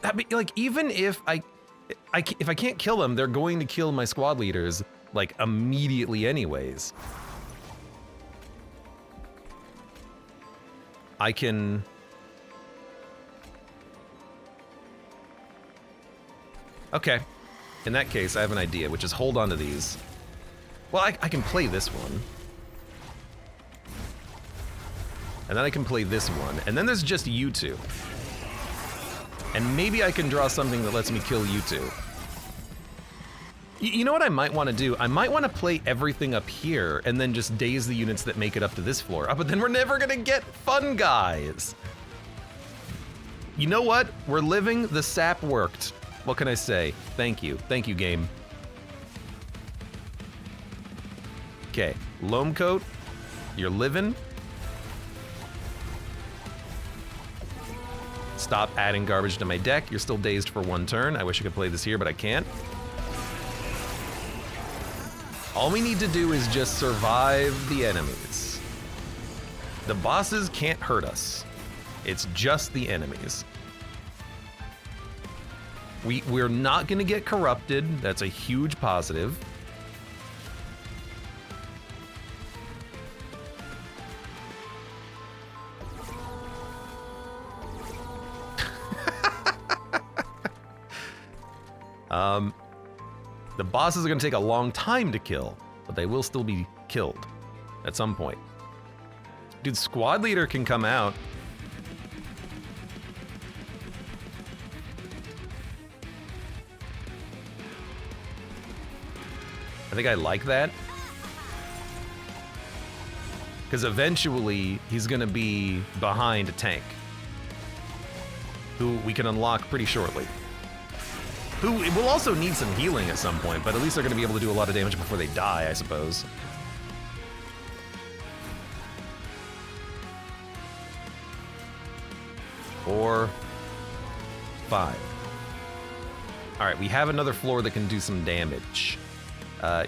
I mean, like, even if if I can't kill them, they're going to kill my squad leaders, like, immediately anyways. I can... Okay. In that case, I have an idea, which is hold on to these. Well, I can play this one. And then I can play this one. And then there's just you two. And maybe I can draw something that lets me kill you two. You know what I might want to do? I might want to play everything up here and then just daze the units that make it up to this floor. Oh, but then we're never going to get fun guys. You know what? We're living. The sap worked. What can I say? Thank you. Thank you, game. Okay, loam coat, you're living. Stop adding garbage to my deck. You're still dazed for one turn. I wish I could play this here, but I can't. All we need to do is just survive the enemies. The bosses can't hurt us. It's just the enemies. We're not gonna get corrupted. That's a huge positive. The bosses are gonna take a long time to kill, but they will still be killed at some point. Dude, squad leader can come out. I think I like that. Because eventually, he's gonna be behind a tank, who we can unlock pretty shortly. Who will also need some healing at some point, but at least they're gonna be able to do a lot of damage before they die, I suppose. Four, 5. All right, we have another floor that can do some damage.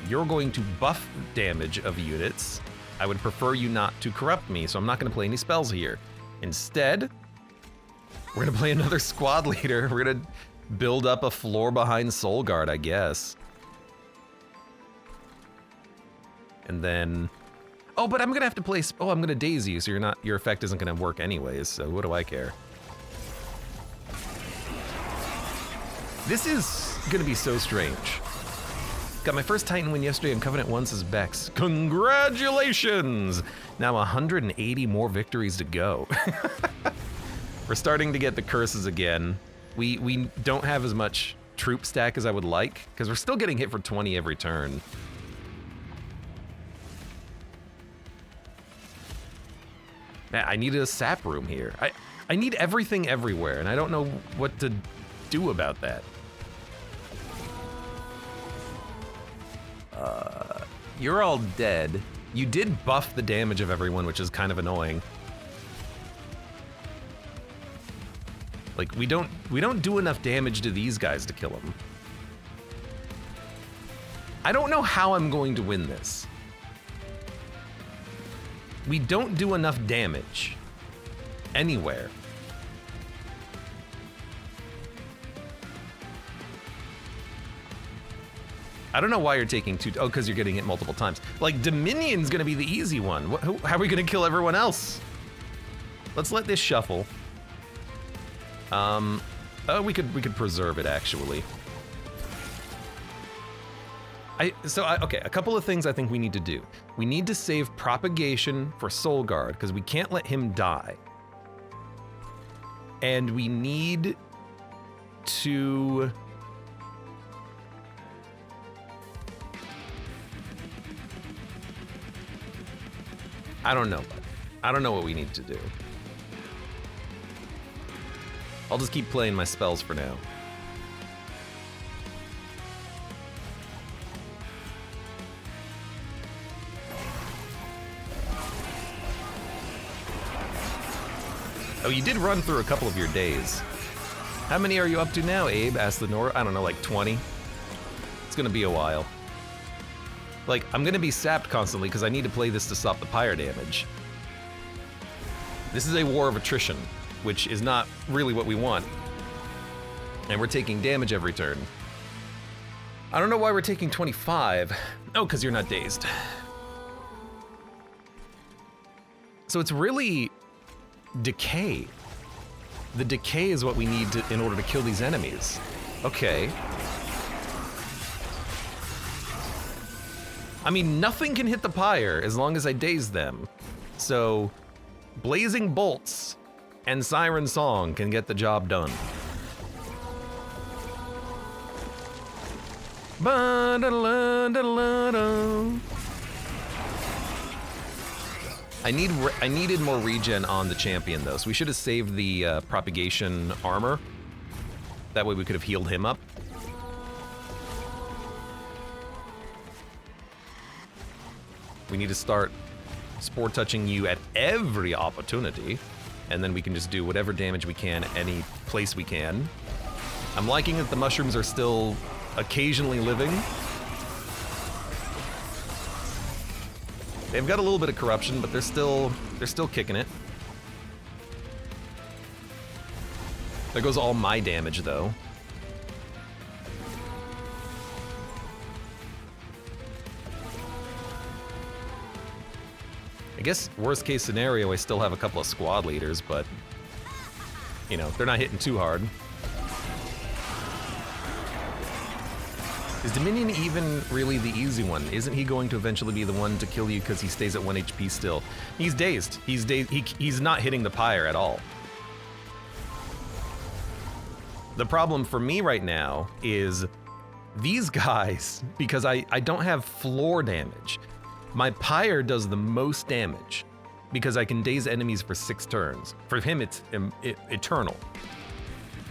You're going to buff damage of units. I would prefer you not to corrupt me, so I'm not gonna play any spells here. Instead, we're gonna play another squad leader. We're gonna build up a floor behind Soul Guard, I guess. And then, oh, but I'm gonna have to play, oh, I'm gonna daze you, so your effect isn't gonna work anyways, so what do I care? This is gonna be so strange. Got my first Titan win yesterday on Covenant 1, says Bex. Congratulations! Now 180 more victories to go. We're starting to get the curses again. We don't have as much troop stack as I would like, because we're still getting hit for 20 every turn. Man, I need a sap room here. I need everything everywhere, and I don't know what to do about that. You're all dead. You did buff the damage of everyone, which is kind of annoying. Like, we don't do enough damage to these guys to kill them. I don't know how I'm going to win this. We don't do enough damage anywhere. I don't know why you're taking two. Oh, because you're getting hit multiple times. Like, Dominion's gonna be the easy one. How are we gonna kill everyone else? Let's let this shuffle. Oh, we could preserve it actually. Okay, a couple of things I think we need to do. We need to save propagation for Soul Guard because we can't let him die. And we need to I don't know. I don't know what we need to do. I'll just keep playing my spells for now. Oh, you did run through a couple of your days. How many are you up to now, Abe? Asked the Nora. I don't know, like 20? It's gonna be a while. Like, I'm gonna be sapped constantly because I need to play this to stop the Pyre damage. This is a war of attrition, which is not really what we want. And we're taking damage every turn. I don't know why we're taking 25. Oh, because you're not dazed. So it's really decay. The decay is what we need in order to kill these enemies. Okay. I mean, nothing can hit the Pyre as long as I daze them. So, Blazing Bolts and Siren Song can get the job done. I needed more regen on the champion though, so we should have saved the propagation armor. That way we could have healed him up. We need to start spore touching you at every opportunity, and then we can just do whatever damage we can any place we can. I'm liking that the mushrooms are still occasionally living. They've got a little bit of corruption, but they're still kicking it. There goes all my damage though. I guess worst case scenario, I still have a couple of squad leaders, but you know, they're not hitting too hard. Is Dominion even really the easy one? Isn't he going to eventually be the one to kill you because he stays at 1 HP still? He's dazed. He's not hitting the Pyre at all. The problem for me right now is these guys, because I don't have floor damage. My Pyre does the most damage because I can daze enemies for 6 turns. For him, it's eternal.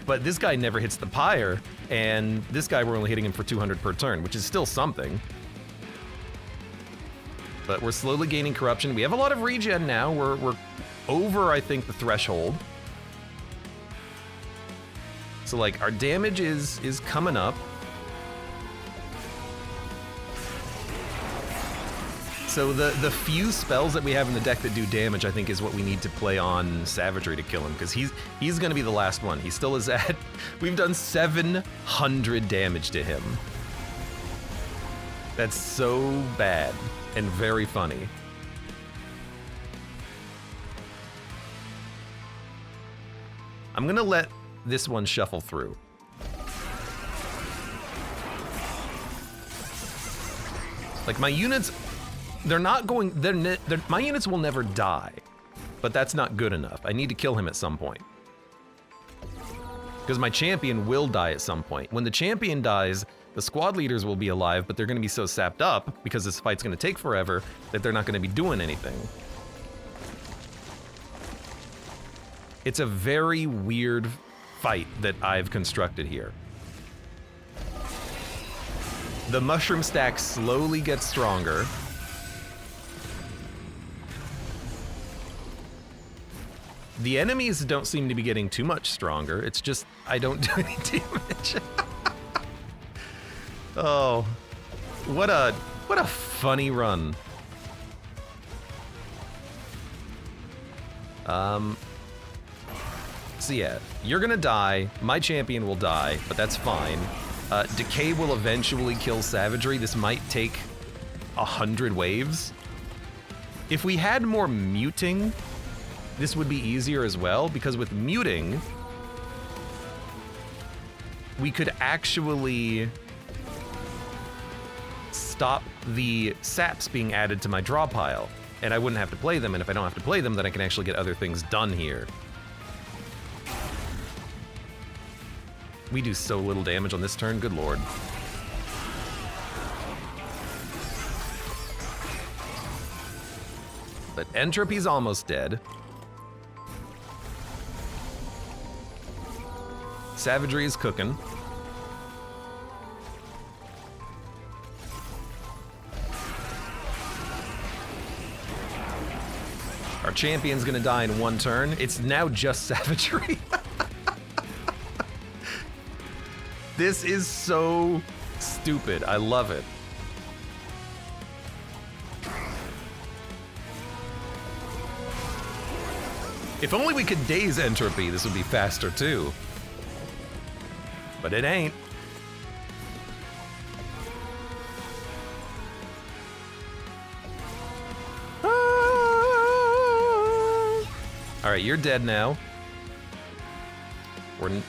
But this guy never hits the Pyre, and this guy, we're only hitting him for 200 per turn, which is still something. But we're slowly gaining corruption. We have a lot of regen now. We're over, I think, the threshold. So like our damage is coming up. So the few spells that we have in the deck that do damage, I think, is what we need to play on Savagery to kill him, because he's gonna be the last one. He still is at, we've done 700 damage to him. That's so bad and very funny. I'm gonna let this one shuffle through. Like my units, they're not going, my units will never die, but that's not good enough. I need to kill him at some point. Because my champion will die at some point. When the champion dies, the squad leaders will be alive, but they're gonna be so sapped up, because this fight's gonna take forever, that they're not gonna be doing anything. It's a very weird fight that I've constructed here. The mushroom stack slowly gets stronger. The enemies don't seem to be getting too much stronger. It's just, I don't do any damage. Oh, what a funny run. So yeah, you're gonna die, my champion will die, but that's fine. Decay will eventually kill Savagery. This might take 100 waves. If we had more muting, this would be easier as well, because with muting, we could actually stop the saps being added to my draw pile, and I wouldn't have to play them, and if I don't have to play them, then I can actually get other things done here. We do so little damage on this turn, good lord. But Entropy's almost dead. Savagery is cooking. Our champion's gonna die in 1 turn. It's now just Savagery. This is so stupid. I love it. If only we could daze Entropy, this would be faster too. but it ain't. All right, you're dead now.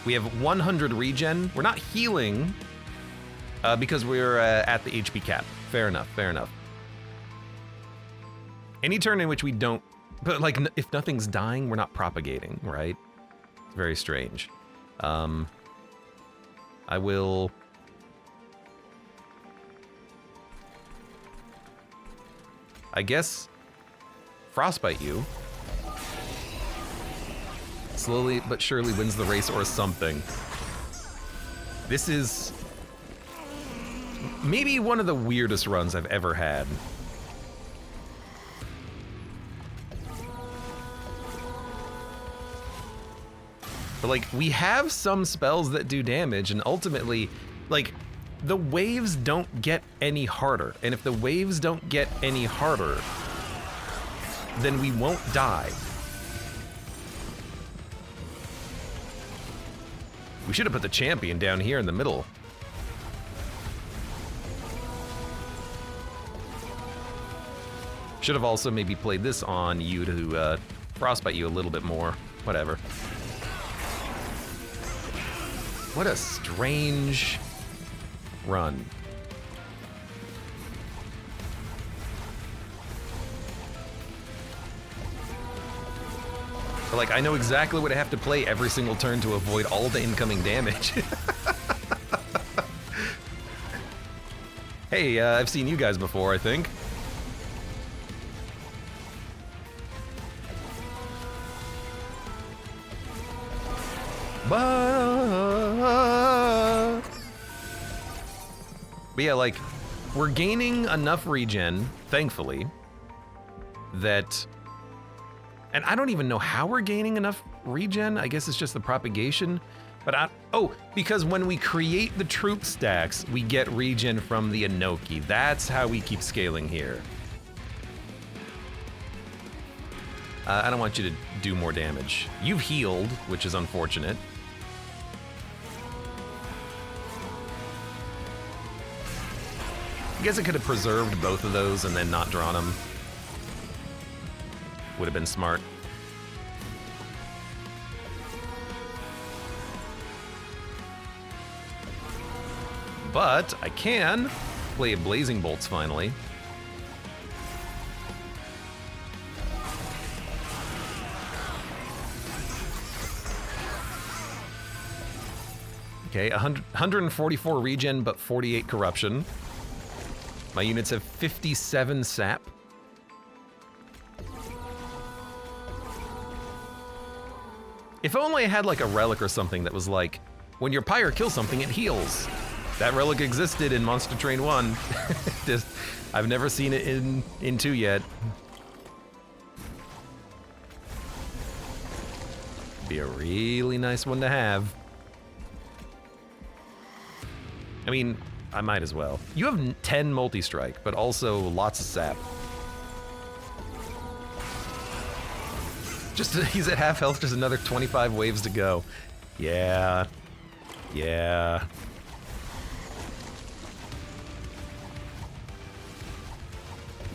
We have 100 regen. We're not healing because we're at the HP cap. Fair enough, fair enough. Any turn in which we don't, but like if nothing's dying, we're not propagating, right? It's very strange. I will... I guess frostbite you. Slowly but surely wins the race or something. This is maybe one of the weirdest runs I've ever had. But like, we have some spells that do damage, and ultimately, like, the waves don't get any harder. And if the waves don't get any harder, then we won't die. We should have put the champion down here in the middle. Should have also maybe played this on you to frostbite you a little bit more. Whatever. What a strange run. But like, I know exactly what I have to play every single turn to avoid all the incoming damage. Hey, I've seen you guys before, I think. But yeah, like, we're gaining enough regen, thankfully, that... And I don't even know how we're gaining enough regen. I guess it's just the propagation. But oh, because when we create the troop stacks, we get regen from the Inoki. That's how we keep scaling here. I don't want you to do more damage. You've healed, which is unfortunate. I guess I could have preserved both of those and then not drawn them. Would have been smart. But I can play a Blazing Bolts finally. Okay, 144 regen, but 48 corruption. My units have 57 sap. If only I had like a relic or something that was like, when your Pyre kills something, it heals. That relic existed in Monster Train 1. Just, I've never seen it in 2 yet. Be a really nice one to have. I mean, I might as well. You have 10 multi-strike, but also lots of sap. Just he's at half health, just another 25 waves to go. Yeah. Yeah.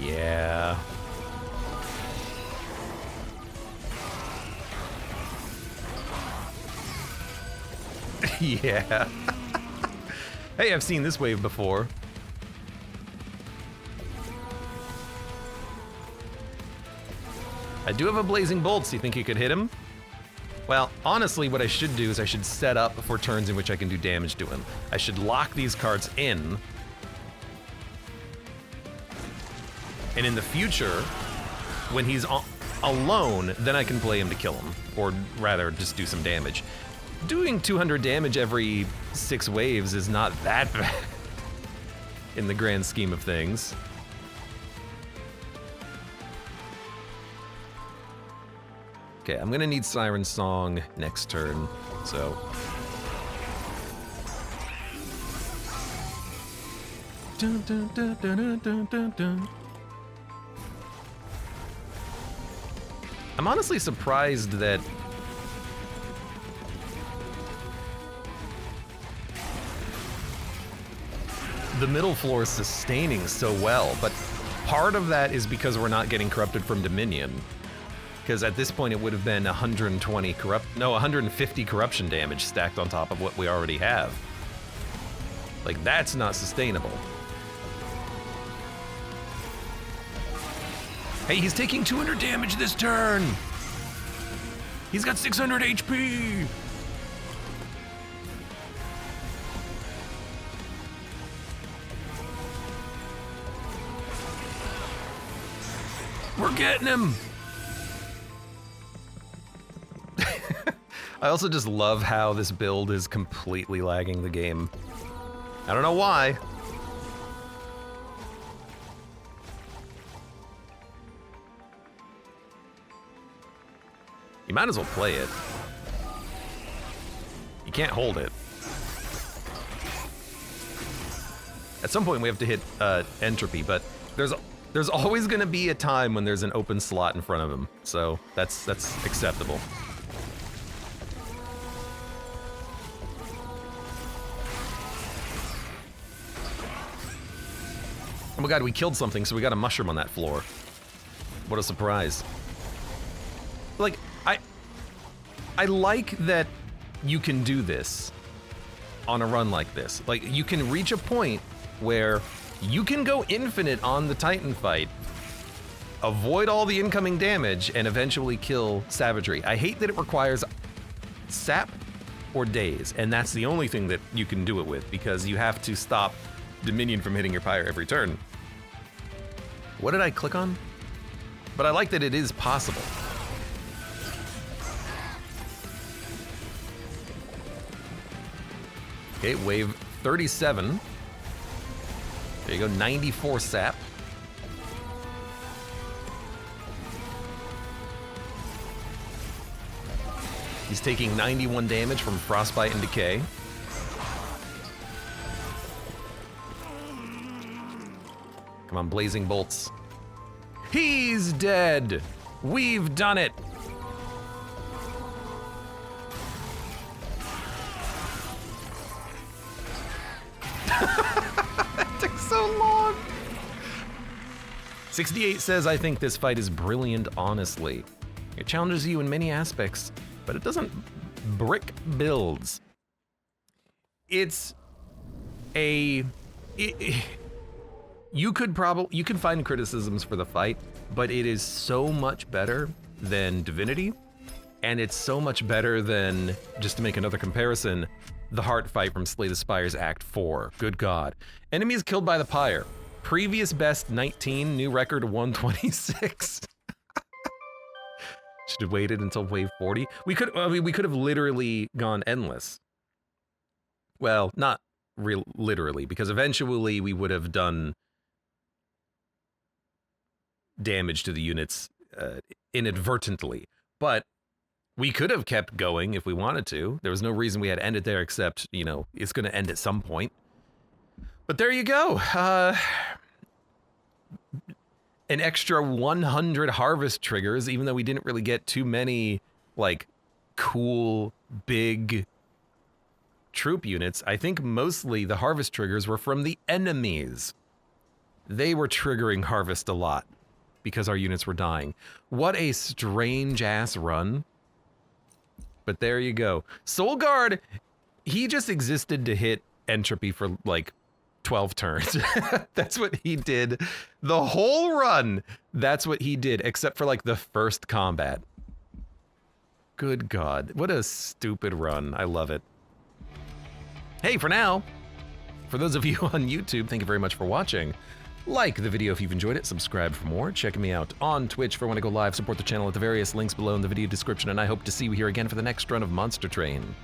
Yeah. Yeah. Hey, I've seen this wave before. I do have a Blazing Bolt, so you think you could hit him? Well, honestly, what I should do is I should set up for turns in which I can do damage to him. I should lock these cards in. And in the future, when he's alone, then I can play him to kill him. Or rather, just do some damage. Doing 200 damage every 6 waves is not that bad in the grand scheme of things. Okay, I'm gonna need Siren Song next turn, so. Dun, dun, dun, dun, dun, dun, dun. I'm honestly surprised that the middle floor is sustaining so well, but part of that is because we're not getting corrupted from Dominion. Because at this point it would have been 150 corruption damage stacked on top of what we already have. Like, that's not sustainable. Hey, he's taking 200 damage this turn! He's got 600 HP! We're getting him! I also just love how this build is completely lagging the game. I don't know why. You might as well play it. You can't hold it. At some point we have to hit entropy, but there's always gonna be a time when there's an open slot in front of him, so that's acceptable. Oh my god, we killed something, so we got a mushroom on that floor. What a surprise. Like, I like that you can do this on a run like this. Like, you can reach a point where you can go infinite on the Titan fight, avoid all the incoming damage, and eventually kill savagery. I hate that it requires sap or daze, and that's the only thing that you can do it with, because you have to stop Dominion from hitting your Pyre every turn. What did I click on? But I like that it is possible. Okay, wave 37. There you go, 94 sap. He's taking 91 damage from Frostbite and Decay. Come on, Blazing Bolts. He's dead! We've done it! That took so long! 68 says, I think this fight is brilliant, honestly. It challenges you in many aspects, but it doesn't brick builds. It's a... You could find criticisms for the fight, but it is so much better than Divinity, and it's so much better than, just to make another comparison, the Heart fight from Slay the Spires Act 4. Good God. Enemies killed by the Pyre. Previous best 19, new record 126. Should have waited until wave 40. We could have literally gone endless. Well, not literally, because eventually we would have done damage to the units inadvertently, but we could have kept going if we wanted to. There was no reason we had to end it there, except, you know, it's going to end at some point. But there you go. An extra 100 harvest triggers, even though we didn't really get too many, like, cool, big troop units. I think mostly the harvest triggers were from the enemies. They were triggering harvest a lot because our units were dying. What a strange-ass run. But there you go. Soul Guard, he just existed to hit entropy for, like, 12 turns. That's what he did. The whole run, that's what he did, except for, like, the first combat. Good God. What a stupid run. I love it. Hey, for now, for those of you on YouTube, thank you very much for watching. Like the video if you've enjoyed it, subscribe for more, check me out on Twitch for when I go live, support the channel at the various links below in the video description, and I hope to see you here again for the next run of Monster Train.